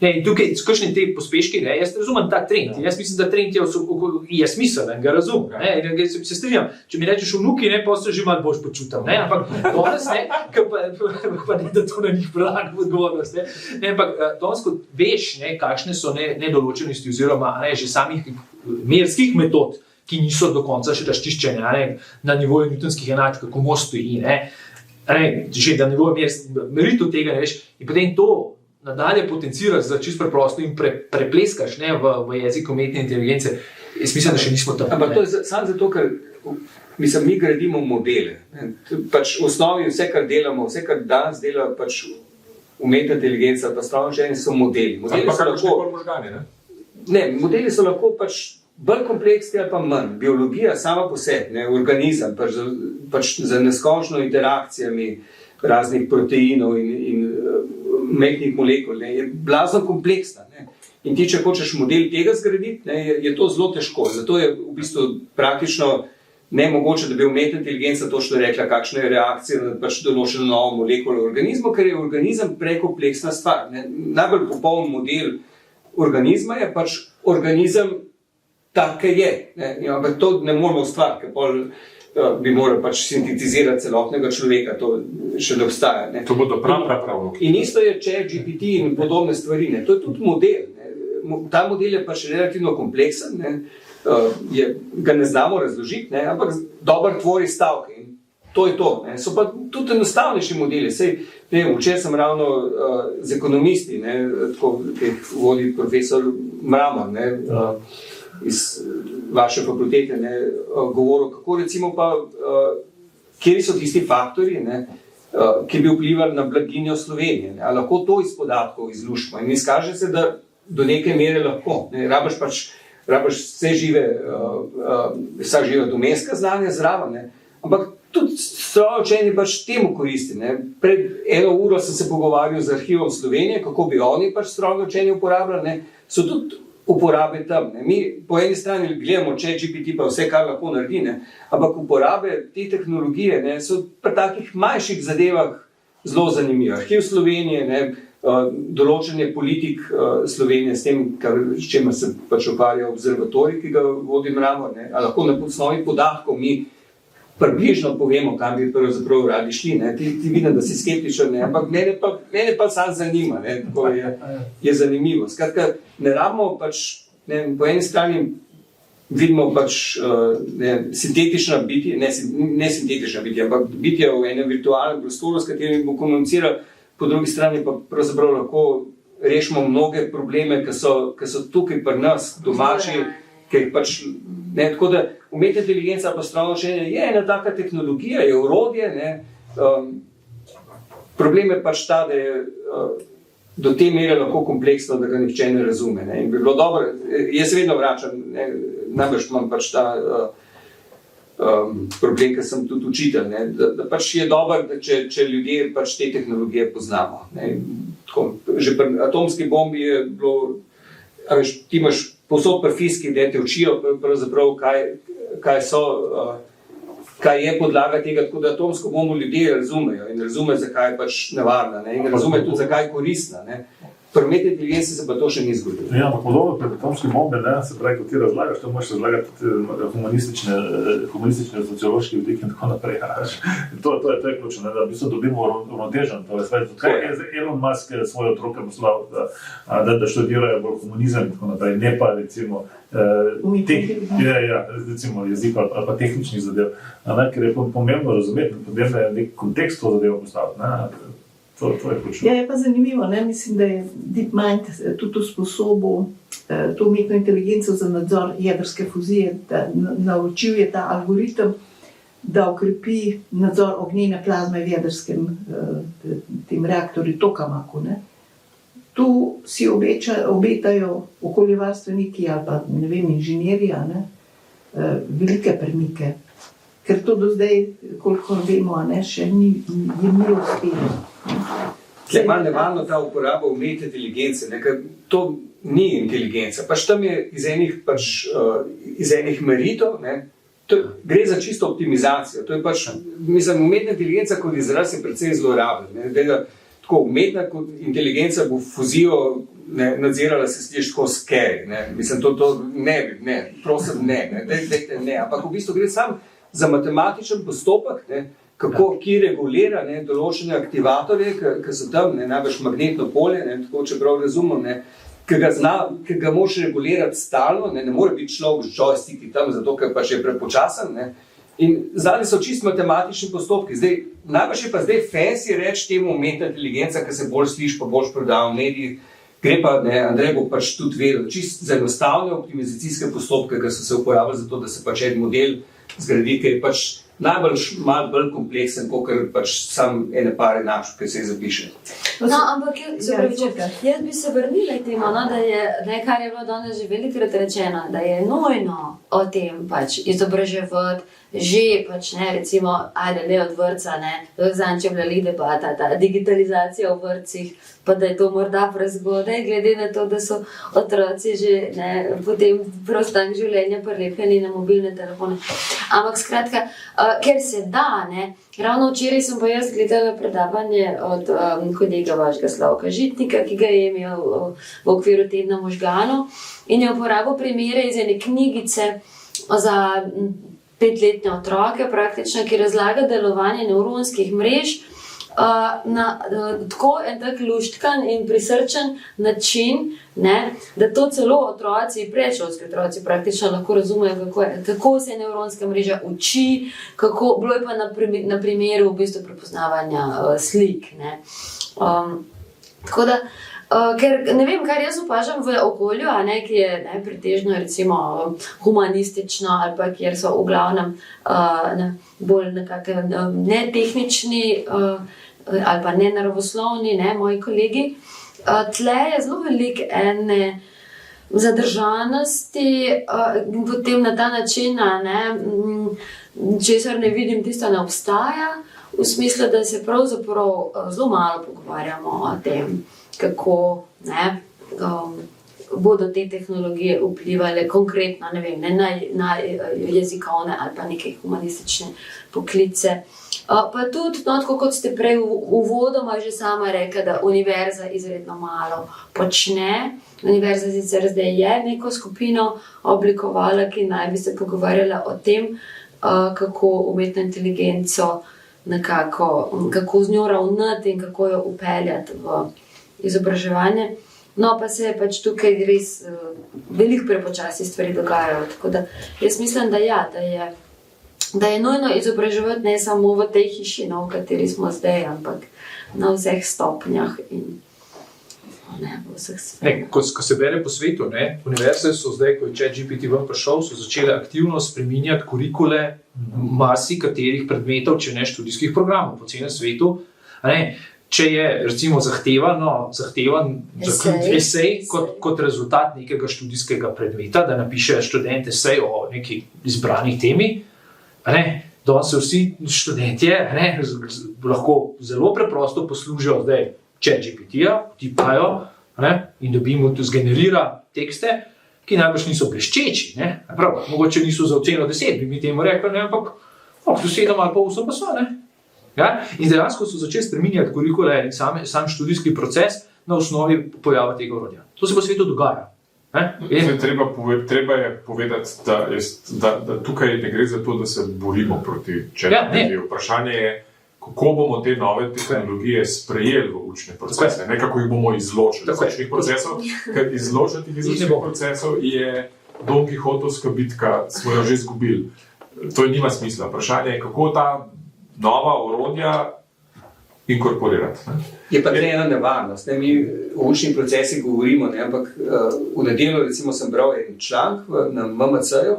E: In tukaj, kakšni te pospeški, jaz razumem ta trend. Jaz mislim, da trend je smiseln, ga razumem. Se strinjam, če mi rečeš vnuki, pa se že malo boš počutam. Ampak danes, pa ne da to na njih prelagam odgovornost. Ampak danes, kot veš, kakšne so nedoločenosti oziroma že samih merskih metod, ki niso do konca še razčiščene na nivoju newtonskih enačb, kako most stoji. Že na nivoju meritev tega ne veš. In potem to nadalje potenciraš za čisto preprosto in prepleskaš v jezik umetne inteligence. Jaz mislim, da še nismo tam.
B: Ampak to je samo zato, ker mi gradimo modele. Pač v osnovi vse, kar delamo, vse, kar danes dela umetna inteligenca, pa strano še so modeli. Modeli so lahko bolj kompleksni ali pa manj. Biologija sama po sebi, organizem, pač za neskončno interakcijami raznih proteinov in mehkih molekul, je blazno kompleksna. In ti, če hočeš model tega zgraditi, je to zelo težko. Zato je v bistvu praktično nemogoče, da bi umetna inteligenca točno rekla, kakšna je reakcija na določeno novo molekulo v organizmu, ker je organizem prekompleksna stvar. Najbolj popoln model organizma je organizem tak, kaj je. Ampak to ne moramo ustvariti, ker bi moral sintetizirati celotnega človeka, to še ne obstaja.
C: To bodo prav.
B: In isto je ChatGPT in podobne stvari. To je tudi model. ta model je pač relativno kompleksen, ne, ga ne znamo razložiti, ne, ampak dobro tvori stavke in to je to. Ne. So pa tudi enostavnejši modeli. Včeraj sem ravno z ekonomisti, ne, tako, ki vodi profesor Mramor, ne, iz vaše fakultete, ne, govoril, kako recimo pa, kjeri so tisti faktori, ne, ki bi vplivali na blaginjo Slovenije. Ne. A lahko to iz podatkov izlušimo in izkaže se, da do neke mere lahko. Ne. Rabiš vse žive domenska znanja zraven, ne. Ampak tudi strojno učenje pač temu koristi. Ne. Pred 1 uro sem se pogovarjal z arhivom Slovenije, kako bi oni pač strojno učenje uporabljali, ne. So tudi uporabe tam. Ne. Mi po eni strani gledamo ChatGPT pa vse, kar lahko naredi, ne. Ampak uporabe te tehnologije, ne, so pri takih manjših zadevah zelo zanimive. Arhiv Slovenije, ne, določenje politik Slovenije s tem, s čemer se pač ukvarja observatorij, ki ga vodi Mramor, ne. A lahko na osnovi podatkov mi približno povemo, kam bi pravzaprav radi šli. Ne. Ti vidim, da si skeptičen, ne. Ampak mene pa sam zanima, ne. Tako je zanimivo. Skratka, ne rabimo pač, ne, po eni strani vidimo pač sintetična bitja, ne sintetična bitja, ampak bitja v enem virtualnem prostoru, s katerim bo komuniciral, po drugi strani pa pravzaprav lahko rešimo mnoge probleme, ki so tukaj pri nas, domači, ki jih pač, ne, tako da umetna inteligenca pa strojno učenje je ena taka tehnologija, je orodje, ne, problem je pač ta, da je do te mere lahko kompleksno, da ga nihče ne razume, ne, in bi bilo dobro, jaz vedno vračam, ne, najbrž imam pač ta problem, ker sem tudi učitelj, ne, da pač je dobro, da če ljudje pač te tehnologije poznamo, ne, tako, že pri atomski bombi je bilo, a veš, ti imaš povsod pri fiziki, da te učijo pravzaprav, kaj je podlaga tega, tako da atomsko bombo ljudje razumejo in razumejo, zakaj je pač nevarna, ne, in razumejo tudi, zakaj je koristna, ne. Pri umetni inteligenci se pa to še ni zgodilo.
D: Ja, ampak podobno pri atomski bombi, ne, se pravi, kot ti razlagaš, to moraš razlagati tudi humanistične sociološke vidike in tako naprej. To je ključno, da v bistvu dobimo uravnotežen. Kaj je Elon Musk svoje otroke poslal, da študirajo bolj komunizem in tako naprej, ne pa recimo recimo jezik ali pa tehničnih zadev. Ker je pomembno razumeti, pomembno je nek kontekst to zadevo postaviti. To je ključno.
A: Ja, je pa zanimivo, ne? Mislim, da je DeepMind tudi usposobil to umetno inteligenco za nadzor jedrske fuzije, da naučil je ta algoritem, da okrepi nadzor ognjene plazme v jedrskem tem reaktorju Tokamaku. Ne? Tu si obetajo okoljevarstveniki ali pa, ne vem, inženirja, ne? Velike premike. Ker to do zdaj, koliko vemo, ne, še ni uspelo.
B: Je malo nevarno ta uporaba umetne inteligence, ne, ker to ni inteligenca. Pač tam je iz enih meritev, ne, gre za čisto optimizacijo. To je pač, mislim, umetna inteligenca kot izraz je precej zlorabljen. Tako, umetna inteligenca bo fuzijo nadzirala, se sliši tako scary. Mislim, to ne, prosim, ne, ampak v bistvu gre sam za matematičen postopek, ne, ki regulira, ne, določene aktivatorje, ki so tam, ne, najbrž magnetno polje, ne, tako čeprav razumem, ne, ki ga moraš regulirati stalno, ne more biti človek z joysticki tam, zato ker pač je prepočasen. Ne, in zadnji so čisto matematični postopki. Najbrž je pa zdaj fancy reči temu umetna inteligenca, ki se bolj sliši, pa bolj prodaja v medijih. Gre pa, ne, Andrej bo pač tudi vedel, čisto za enostavne optimizacijske postopke, ki so se uporabljali za to, da se pač en model zgradi, ker je pač najbolj malo bolj kompleksen, kot pač sam ene par enačb, ki se jih zapiše.
F: No, ampak jaz bi se vrnila k temu, no, da je, kar je bilo danes že velikokrat rečeno, da je nujno o tem pač izobraževati, že pač ne, recimo, ajde ne od vrtca, ne, zanj če bila debata, ta digitalizacija v vrtcih, pa da je to morda prezgodaj, glede na to, da so otroci že ne, potem prostank življenja prilepljeni na mobilne telefone. Ampak skratka, ker se da, ne, ravno včeraj sem pa jaz gledala predavanje od kolega vašega Slavka Žitnika, ki ga je imel v okviru tedna možganov in je uporabil primere iz ene knjigice za 5-letne otroke, praktično, ki razlaga delovanje nevronskih mrež na tako en tak luštkan in prisrčen način, ne, da to celo otroci, predšolski otroci praktično lahko razumejo, kako se nevronska mreža uči, bilo je pa na primeru v bistvu prepoznavanja slik. Ne. Tako da, ker ne vem, kar jaz opažam v okolju, ki je pretežno recimo humanistično ali pa kjer so v glavnem bolj nekako netehnični ali pa nenaravoslovni, moji kolegi. Tle je zelo veliko ene zadržanosti in potem na ta način, česar ne vidim, tisto ne obstaja, v smislu, da se pravzaprav zelo malo pogovarjamo o tem, kako bodo te tehnologije vplivali konkretno, ne vem, na jezikovne ali pa neke humanistične poklice. Pa tudi, tako kot ste prej uvodoma že sama rekla, da univerza izredno malo počne. Univerza sicer zdaj je neko skupino oblikovala, ki naj bi se pogovarjala o tem, kako umetno inteligenco nekako, kako z njo ravnati in kako jo upeljati v izobraževanje. No, pa se je pač tukaj res veliko prepočasi stvari dogajajo. Tako da jaz mislim, da je nujno izobraževati ne samo v tej hiši, v kateri smo zdaj, ampak na vseh stopnjah in v vseh sferah.
E: Ko se bere po svetu, univerze so zdaj, ko je ChatGPT ven prišel, so začele aktivno spreminjati kurikule marsikaterih predmetov, če ne študijskih programov po celem svetu. Če je recimo zahtevan esej kot rezultat nekega študijskega predmeta, da napiše študent esej o neki izbrani temi, danes se vsi študentje lahko zelo preprosto poslužijo zdaj ChatGPT-ja, tipajo in dobimo tu zgenerira tekste, ki najbrž niso bleščeči. Mogoče niso za oceno 10, bi mi temu rekli, ampak 7 ali pa 8 pa so. Ja? In dejansko so začeli spreminjati kurikule in sam študijski proces na osnovi pojava tega orodja. To se po svetu dogaja.
C: Treba je povedati, da tukaj ne gre za to, da se borimo proti ChatGPT-ju. Vprašanje je, kako bomo te nove tehnologije sprejeli v učne procese, ne kako jih bomo izločili iz učnih procesov, ker izločiti iz učnih procesov je Don Kihotovska bitka, smo jo že izgubili. To nima smisla. Vprašanje je, kako ta nova orodja inkorporirati.
B: Je pa ena nevarnost. Mi o učnih procesih govorimo, ampak v nedeljo recimo sem bral en članek na MMC-ju,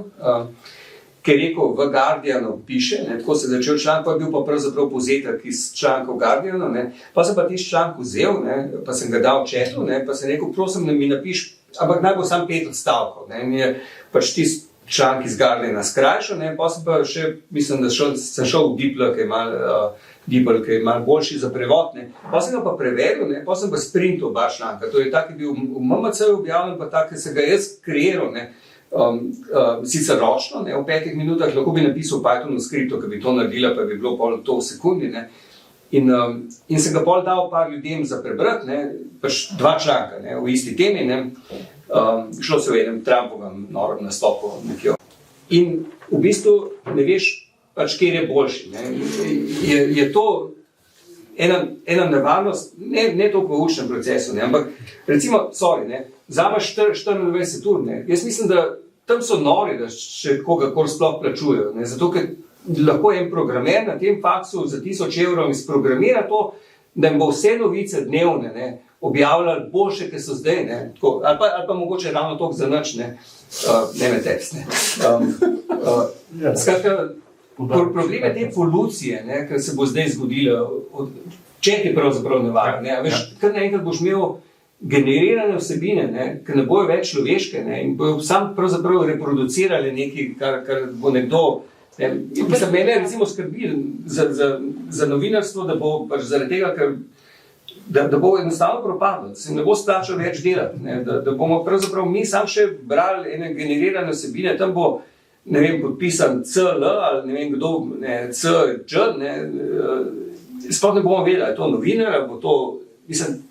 B: ki je rekel, v Guardianu piše, tako se je začel članek, pa je bil pa pravzaprav povzetek iz članka v Guardianu, pa sem pa tisti članek vzel, pa sem ga dal v chatu, pa sem rekel, prosim, da mi napiš, ampak naj bo sam 5 odstavkov. In je pač tisti članek iz Guardiana skrajšal, pa sem pa še, mislim, da sem šel v DeepL, ki je malo boljši za prevod, pa sem ga pa prevedel, pa sem pa sprintal oba članka. To je tak, ki je bil v MMC-ju objavljen, pa tak, ki se ga jaz kreiral, sicer ročno, v 5 minutah, lahko bi napisal v Pythonu skripto, ki bi to naredila, pa bi bilo pol to v sekundi. In sem ga pol dal par ljudem za prebrati, pač 2 članka v isti temi, šlo se v enem Trumpovem norem nastopu nekjo. In v bistvu ne veš, pač kjer je boljši. Je to ena nevarnost, ne toliko v učnem procesu, ampak recimo, vzameš 24 ur, jaz mislim, da tam so nori, da še kogarkoli sploh plačujejo, zato ker lahko en programer na tem faksu za 1000 evrov izprogramira to, da jim bo vse novice dnevne objavljali boljše, ki so zdaj, ali pa mogoče ravno toliko za nič, ne me tekst. Skratka, problem je te evolucije, ki se bo zdaj zgodila, če ti pravzaprav nevarno. Kar naenkrat boš imel generirane vsebine, ki ne bojo več človeške in bojo sam pravzaprav reproducirali nekaj, kar bo nekdo. Mene recimo skrbi za novinarstvo, da bo pač zaradi tega, da bo enostavno propadlo, da se ne bo splačal več delati, da bomo pravzaprav mi sam še brali ene generirane vsebine, tam bo, ne vem, podpisan CL ali ne vem kdo, CČ, sploh ne bomo vedeli, je to novinar, ali bo to, mislim,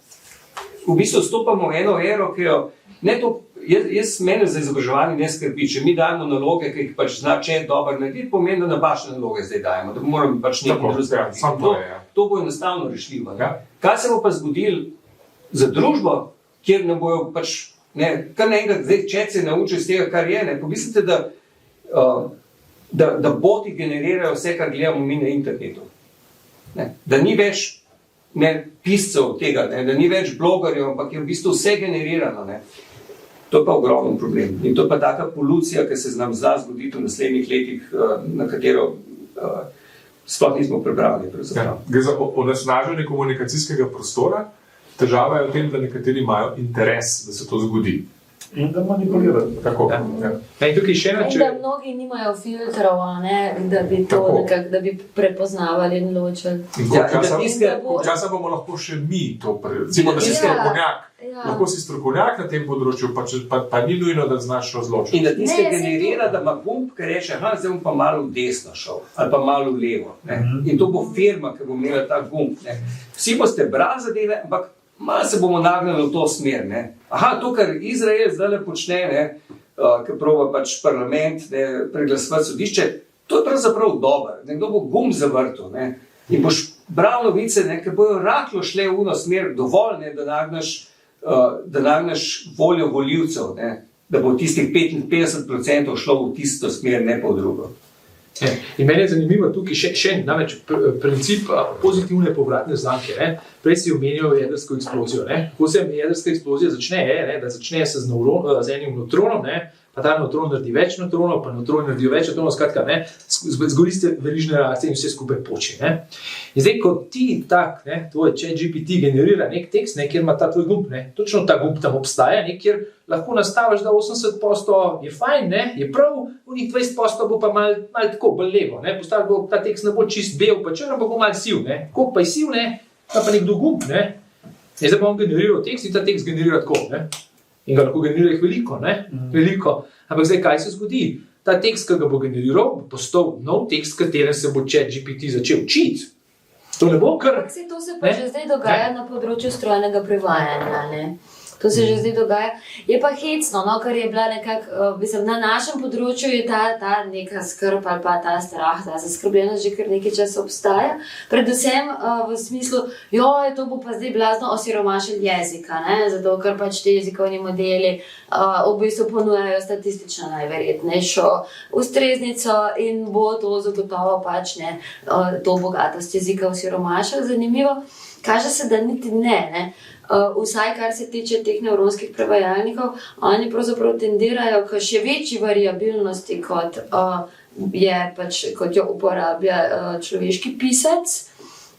B: v bistvu stopamo v eno ero, ki jo, ne to Mene za izobraževanje ne skrbi, če mi dajemo naloge, ki jih pač zna chat dobro narediti, pomeni, da napačne naloge zdaj dajemo, da moramo pač nekaj razgraditi. To bo enostavno rešljivo. Kaj se bo pa zgodilo za družbo, kjer ne bojo pač, kar naenkrat zdaj chat se nauči iz tega, kar je, pomislite, da boti generirajo vse, kar gledamo mi na internetu. Da ni več piscev tega, da ni več blogerjev, ampak je v bistvu vse generirano. To je pa ogromen problem. In to je pa taka polucija, ki se nam zna zgoditi v naslednjih letih, na katero sploh nismo prebrali.
C: Gre za onesnaženje komunikacijskega prostora. Težava je v tem, da nekateri imajo interes, da se to zgodi.
D: In da manipulirajo.
C: Tako.
F: In da mnogi nimajo filtrov, da bi to nekako, da bi prepoznavali in ločili.
C: Koliko časa bomo lahko še mi to recimo, da si strokovnjak. Lahko si strokovnjak na tem področju, pa ni nujno, da znaš razločiti.
B: In da tiste generira, da ima gumb, ki reče, zdaj bom pa malo v desno šel, ali pa malo v levo. In to bo firma, ki bo imela ta gumb. Vsi boste brali zadeve, ampak malo se bomo nagnali v to smer. To, kar Izrael zdaj počne, ki proba pač parlament preglasovati sodišče, to je pravzaprav dobro. Nekdo bo gumb zavrtel. In boš bral novice, ki bojo rahlo šle v uno smer, dovolj, da nagneš voljo volivcev, da bo tistih 55% šlo v tisto smer, ne pa v drugo.
E: In meni je zanimivo tukaj še namreč princip pozitivne povratne znamke. Prej si omenjal jedrsko eksplozijo. Ko se jedrska eksplozija začne, da začne se z enim nevtronom, pa ta nevtron naredi več nevtronov, pa nevtron naredijo več nevtronov, skratka, zgodi se verižne reakcije in vse skupaj poči. In zdaj, ko ti tvoj ChatGPT generira nek tekst, kjer ima ta tvoj gumb, točno ta gumb tam obstaja, kjer lahko nastaviš, da 80% je fajn, je prav, v njih 20% bo pa malo tako bolj levo. Postavil bo ta tekst ne bo čist bel, pa črn, pa bo malo siv. Koliko pa je siv, pa nekdo gumb. Zdaj bom generiral tekst in ta tekst generira tako. In ga lahko generira jih veliko. Ampak zdaj, kaj se zgodi? Ta tekst, ki ga bo generiral, bo postal nov tekst, katerem se bo ChatGPT začel učiti. To ne bo kar...
F: To se pa že zdaj dogaja na področju strojnega prevajanja, To se že zdaj dogaja. Je pa hecno, ker je bila nekako, na našem področju je ta neka skrb ali pa ta strah, ta zaskrbljenost že kar nekaj časa obstaja. Predvsem v smislu, to bo pa zdaj blazno osiromašil jezika, zato ker pač ti jezikovni modeli v bistvu ponujajo statistično najverjetnejšo ustreznico in bo to zagotovo pač to bogatost jezika osiromašil. Zanimivo, kaže se, da niti ne. Vsaj kar se tiče teh nevronskih prevajalnikov, oni pravzaprav tendirajo k še večji variabilnosti, kot jo uporablja človeški pisec,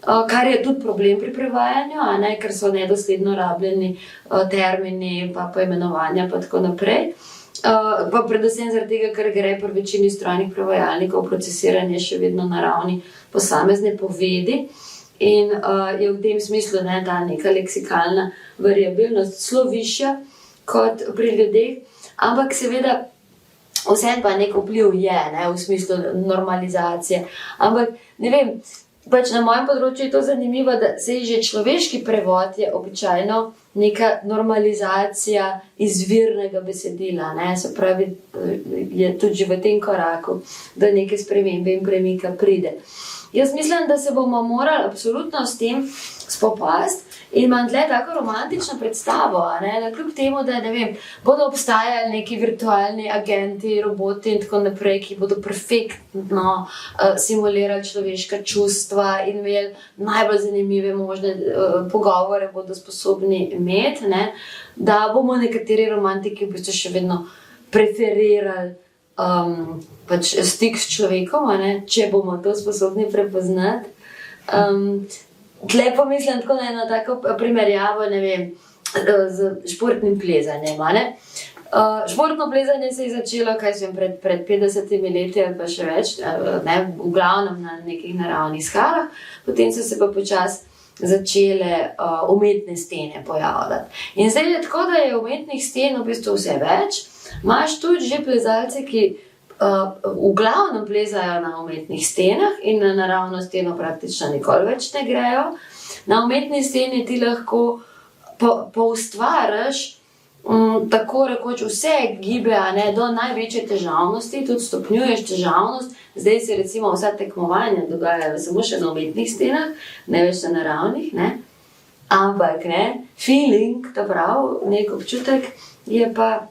F: kar je tudi problem pri prevajanju, ker so nedosledno rabljeni termini, pa poimenovanja pa tako naprej. Pa predvsem zaradi tega, ker gre pri večini strojnih prevajalnikov procesiranje še vedno na ravni posamezne povedi. In je v tem smislu ta neka leksikalna variabilnost zelo višja kot pri ljudeh, ampak seveda vseeno pa nek vpliv je, v smislu normalizacije. Ampak ne vem, pač na mojem področju je to zanimivo, da se že človeški prevod je običajno neka normalizacija izvirnega besedila, se pravi, je tudi v tem koraku, da neke spremembe in premika pride. Jaz mislim, da se bomo morali absolutno s tem spopasti in imam tle tako romantično predstavo, da kljub temu, da bodo obstajali neki virtualni agenti, roboti in tako naprej, ki bodo perfektno simulirali človeška čustva in imeli najbolj zanimive možne pogovore, bodo sposobni imeti, da bomo nekateri romantiki v bistvu še vedno preferirali pač stik s človekom, če bomo to sposobni prepoznati. Tle pa mislim tako na eno tako primerjavo, z športnim plezanjem. Športno plezanje se je začelo, pred 50 leti ali pa še več, v glavnem na nekih naravnih skalah, potem so se pa počasi začele umetne stene pojavljati. In zdaj je tako, da je umetnih sten v bistvu vse več. Imaš tudi že plezalce, ki v glavnem plezajo na umetnih stenah in na naravno steno praktično nikoli več ne grejo. Na umetni steni ti lahko poustvariš tako rekoč vse gibe, do največje težavnosti, tudi stopnjuješ težavnost. Zdaj se recimo vsa tekmovanja dogajajo samo še na umetnih stenah, ne več na naravnih, ne? Ampak feeling, to prav, nek občutek je pa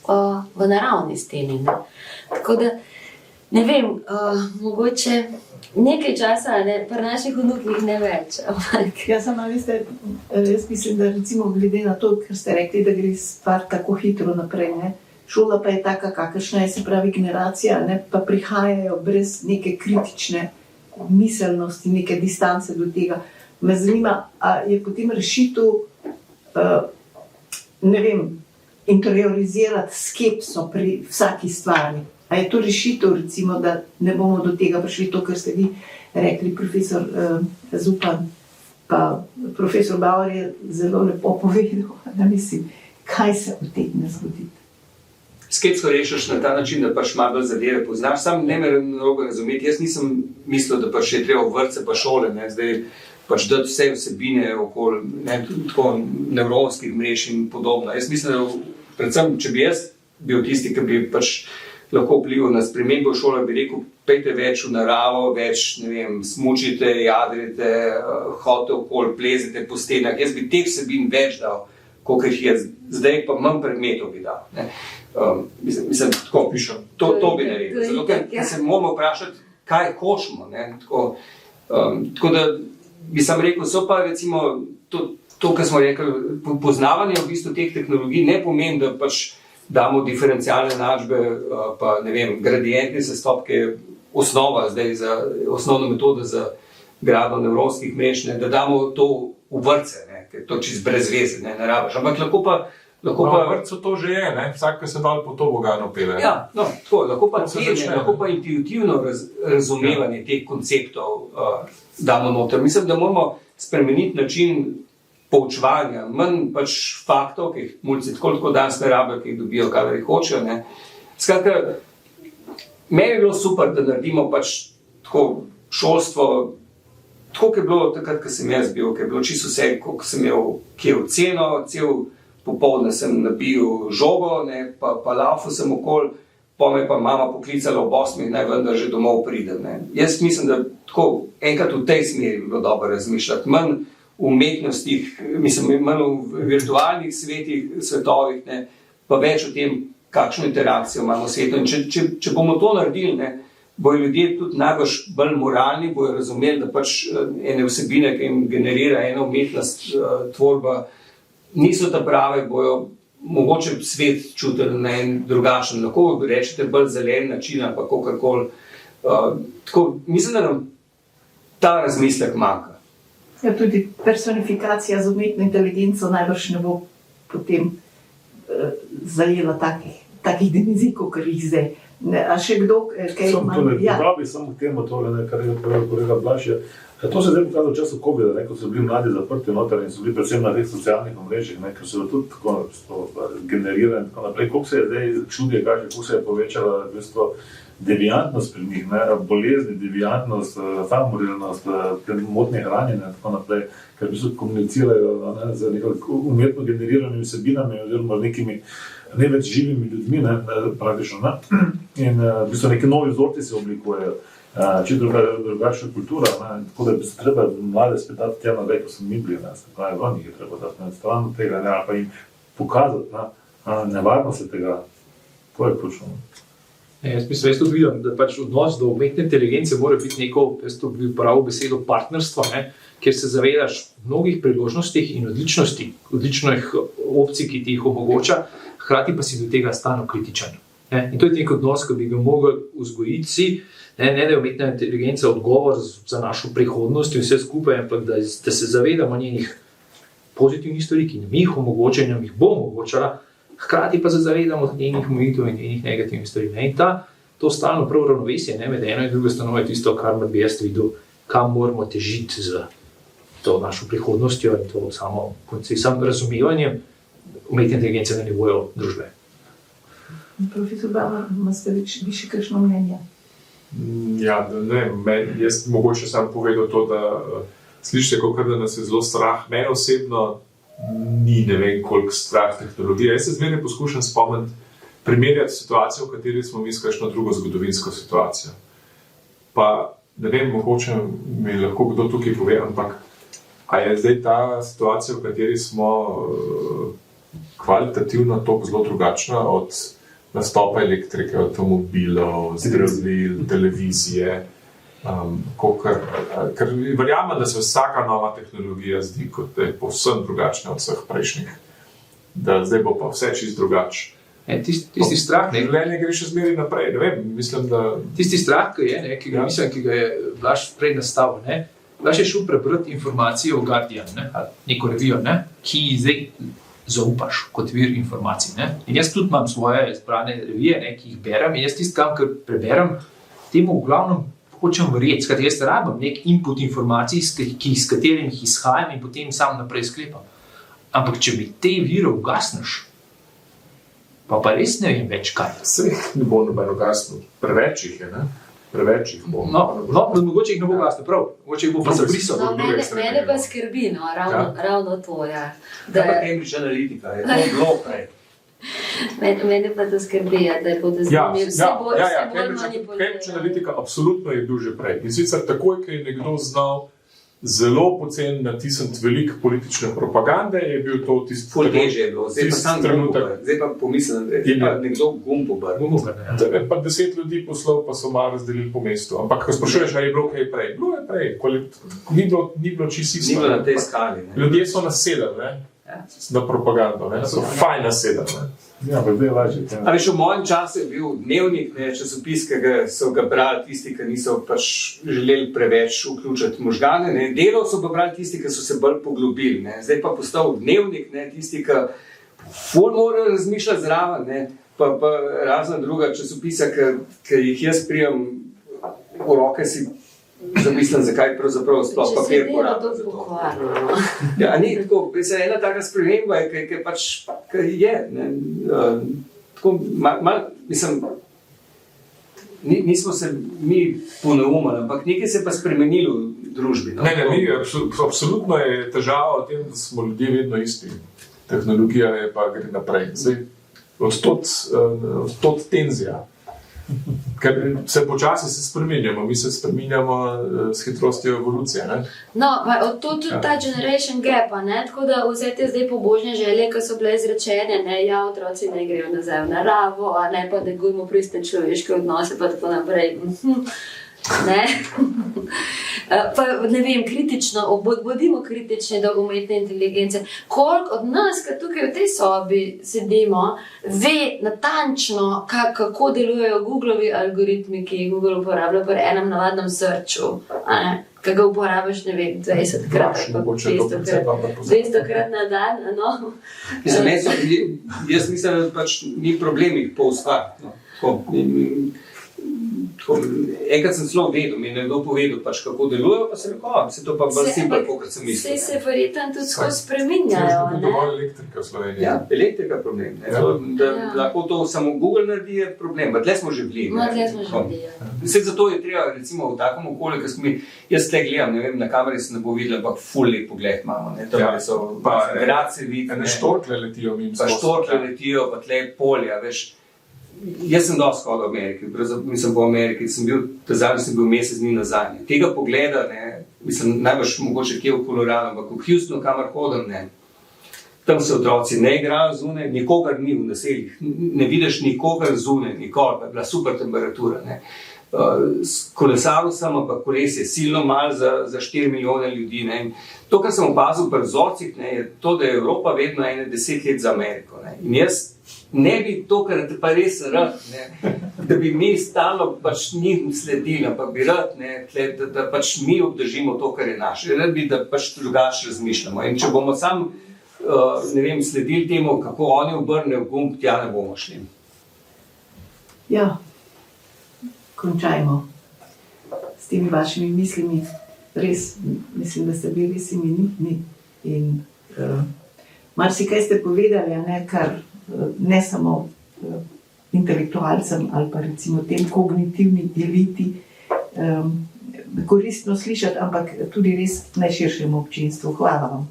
F: v naravni steni. Ne? Tako da, ne vem, mogoče nekaj časa, pri naših vnukih ne več.
A: Ja, sama veste, jaz mislim, da recimo glede na to, ker ste rekli, da gre stvar tako hitro naprej, ne? Šola pa je taka, kakršna je, se pravi generacija, ne? Pa prihajajo brez neke kritične miselnosti, neke distance do tega. Me zanima, a je potem rešitev, ne vem, interiorizirati skepso pri vsaki stvari. A je to rešitev, recimo, da ne bomo do tega prišli, to, kar ste vi rekli, profesor Zupan, pa profesor Bauer je zelo lepo povedal, da mislim, kaj se utegne zgoditi.
B: Skepso rešiš na ta način, da malo bolj zadeve poznaš. Sam ne me narobe razumeti, jaz nisem mislil, da je treba v vrtce pa šole, zdaj dati vse vsebine okoli, tako nevronskih mrež in podobno. Jaz mislim, da predvsem, če bi jaz bil tisti, ki bi lahko vplival na spremembo šole, bi rekel, pejte več v naravo, več, ne vem, smučite, jadrite, hodite okoli, plezite po stenah. Jaz bi teh vsebin več dal, koliko jih je. Zdaj pa manj predmetov bi dal. Mislim, tako pišem. To bi naredil. Zato, ker se moramo vprašati, kaj hočemo. Tako da bi sam rekel, so pa recimo to, kar smo rekli, poznavanje v bistvu teh tehnologij ne pomeni, da damo diferencialne enačbe, pa ne vem, gradientne sestopke, osnova zdaj za osnovno metodo za gradnjo nevronskih mrež, da damo to v vrtce, ker to čist brez veze, ne rabiš. Ampak lahko pa v
C: vrtcu to že je, vsak, ki se dal po to bogano pele.
B: Ja, tako, lahko pa intuitivno razumevanje teh konceptov damo noter. Mislim, da moramo spremeniti način poučevanja, manj faktov, ki jih mulci tako danes ne rabijo, ki jih dobijo, kadar jih hočejo. Skratka, meni je bilo super, da naredimo tako šolstvo, tako, kot je bilo takrat, ko sem jaz bil, ko je bilo čisto vse, ko sem imel kje oceno, cel popoldne sem nabil žogo, pa laufal sem okoli, pa me pa mama poklicala ob 8, naj vendar že domov pridem. Jaz mislim, da tako enkrat v tej smeri bi bilo dobro razmišljati, manj v umetnostih, mislim, manj v virtualnih svetovih, pa več o tem, kakšno interakcijo imamo v svetu. In če bomo to naredili, bojo ljudje tudi najbolj bolj moralni, bojo razumeli, da ene vsebine, ki jim generira ena umetnost, tvorba, niso ta prave, bojo mogoče svet čutili na en drugačen, lahko rečete bolj zelen način, ali pa kakorkoli. Mislim, da nam ta razmislek manjka.
A: Ja, tudi personifikacija z umetno inteligenco najbrž ne bo potem zajela takih dimenzij, kot jih zdaj. A še kdo, kaj ima?
D: Podabi samo k temu, kar je povedal kolega Blaž. To se zdaj pokazalo v času COVID-a, ko so bili mladi zaprti noter in so bili predvsem na teh socialnih omrežjih, ker so tudi tako generirali in tako naprej. Koliko se je zdaj čudje, kako se je povečala v bistvu deviantnost pri njih, bolezni, deviantnost, samomorilnost, motnje hranjenja in tako naprej, ker v bistvu komunicirajo z nekako umetno generiranimi vsebinami oziroma nekimi ne več živimi ljudmi, praktično. In v bistvu neki novi vzorci se oblikujejo. Če drugačna kultura, tako da bi se treba mlade spetati tja nazaj, ko so mi bili, njih je treba dati stran od tega, pa jim pokazati nevarnosti tega. To je ključno.
E: Jaz mislim, da vidim, da odnos do umetne inteligence mora biti neko, bi uporabil besedo partnerstvo, kjer se zavedaš mnogih priložnostih in odličnih opcij, ki ti jih omogoča, hkrati pa si do tega stalno kritičen. In to je nek odnos, ki bi ga mogli vzgojiti si, ne da je umetna inteligenca odgovor za našo prihodnost in vse skupaj, ampak da se zavedamo njenih pozitivnih stvari, ki nam jih omogoča in nam jih bo omogočala, hkrati pa se zavedamo njenih omejitev in njenih negativnih stvari. In to stalno prav ravnovesje med eno in drugo strano je tisto, kar bi jaz videl, kam moramo težiti z to našo prihodnostjo in to samo razumevanjem umetne inteligence na nivoju družbe.
A: Profesor Bauer, imate vi še kakšno mnenje?
C: Ja, jaz mogoče sam povedal to, da slišite, da nas je zelo strah. Mene osebno ni ne vem koliko strah tehnologije. Jaz se zmeraj poskušam spomniti, primerjati situacijo, v kateri smo mi s kakšno drugo zgodovinsko situacijo. Pa ne vem, mogoče mi lahko kdo tukaj pove, ampak a je zdaj ta situacija, v kateri smo kvalitativno toliko zelo drugačna od nastopa elektrike, avtomobilov, zdravil, televizije, ker verjamem, da se vsaka nova tehnologija zdi kot da je povsem drugačna od vseh prejšnjih. Da zdaj bo pa vse čisto drugače.
E: Tisti strah, ne?
C: Življenje gre še zmeraj naprej, ne vem, mislim, da...
E: Tisti strah, ki je, ne, ki ga je Blaž prej nastavil, ne? Blaž je šel prebrati informacije o Guardian, ne? Neko revijo, ne? Ki zdaj zaupaš kot vir informacij. Ne? In jaz tudi imam svoje izbrane revije, ne, ki jih berem, in jaz tisti, kar preberem, temu v glavnem hočem verjeti. Skratka, jaz rabim nek input informacij, s katerim jih izhajam in potem sam naprej sklepam. Ampak če mi te vire ugasneš, pa res ne vem več kaj.
C: Sej ne bo noben ugasnil. Preveč jih je, ne? Preveč jih bo.
E: No, mogoče jih ne bo ugasnil, prav. Mogoče jih bo pa zabrisal.
F: No, mene pa skrbi, no, ravno to, ja.
B: Cambridge Analytica je to bilo prej.
F: Mene pa to skrbi, da je bodo znali vse bolj manipulirati.
C: Cambridge Analytica absolutno je bil že prej. In sicer takoj, ko je nekdo znal zelo poceni natisniti veliko politične propagande, je bil to tisti
B: težje je bilo, zdaj pa sam trenutek. Zdaj pa pomislim, da je pa nekdo gumb obrnil.
C: Pa 10 ljudi poslal, pa so malo razdelili po mestu. Ampak ko sprašuješ, ali je bilo kaj prej? Bilo je prej. Ni bilo čisto isto.
B: Ni bilo na tej skali.
C: Ljudje so nasedali, na propagando, so fajn nasedali.
D: Ja, pa zdaj lažje.
B: A veš, v mojem času je bil dnevnik, časopis, ki so ga brali tisti, ki niso pač želeli preveč vključiti možgane. Delov so pa brali tisti, ki so se bolj poglobili. Zdaj pa postal dnevnik, tisti, ki ful morajo razmišljati zraven, pa razna druga časopisa, ki jih jaz prijem v roke, si zamislim, zakaj pravzaprav sploh papir porabljam za to. Ja, ni tako, se ena taka sprememba je, ki pač je. Tako, mislim, nismo se mi ponaumali, ampak nekaj se je pa spremenilo v družbi.
C: Absolutno je težava v tem, da smo ljudje vedno isti. Tehnologija je pa gre naprej. Odtot tenzija. Ker se počasi spreminjamo, mi se spreminjamo s hitrostjo evolucije. Ne?
F: No, to tudi ta generation gap, tako da vse te zdaj pobožne želje, ki so bile izrečene, otroci ne grejo nazaj v naravo, pa negujmo pristne človeške odnose, pa tako naprej. Ne? Pa ne vem, kritično, bodimo kritični do umetne inteligence. Koliko od nas, ki tukaj v tej sobi sedimo, ve natančno, kako delujejo Googlovi algoritmi, ki jih Google uporablja pri enem navadnem searchu, ki ga uporabiš, ne vem, 20-krat, 200-krat na dan, no.
B: Jaz mislim, da pač ni problem jih poustvariti. Enkrat sem celo vedel, mi je nekdo povedal, kako delujejo, pa sem rekel, se to pa bolj simpel, kot sem mislil.
F: Vse se verjetno tudi skozi spreminjajo.
C: Če je dovolj elektrika v Sloveniji.
B: Ja, elektrika problem. Da lahko to samo Google naredi, je problem. Pa tle smo že bili. Vse zato je treba, recimo, v takem okolju, ki smo mi, jaz tle gledam, ne vem, na kameri se ne bo videla, ampak ful lep pogled imamo. Tam so grade vidne.
C: Štorkle letijo mimo.
B: Pa štorkle letijo, pa tle polja, veš. Jaz sem dosti hodil v Ameriki, mislim po Ameriki, sem bil mesec dni nazaj. Tega pogleda, mislim, najbolj mogoče kje v Colorado, ampak v Houstonu, kamor hodim, tam se otroci ne igrajo zunaj, nikogar ni v naseljih, ne vidiš nikogar zunaj, nikoli, pa je bila super temperatura. Kolesaril sem, ampak koles je silno malo za 4 milijone ljudi. To, kar sem opazil pri vzorcih, je to, da je Evropa vedno 10 let za Ameriko. In jaz ne bi to, kar te pa res rad, da bi mi stalno pač njim sledili, ampak bi rad, da pač mi obdržimo to, kar je naše. Rad bi, da pač drugače razmišljamo. In če bomo sam, ne vem, sledili temu, kako oni obrnejo gumb, tja ne bomo šli.
A: Ja, končajmo s temi vašimi mislimi. Res, mislim, da ste bili res imenitni. In marsikaj ste povedali, kar ne samo intelektualcem ali pa recimo tem kognitivni eliti koristno slišati, ampak tudi res najširšemu občinstvu. Hvala vam.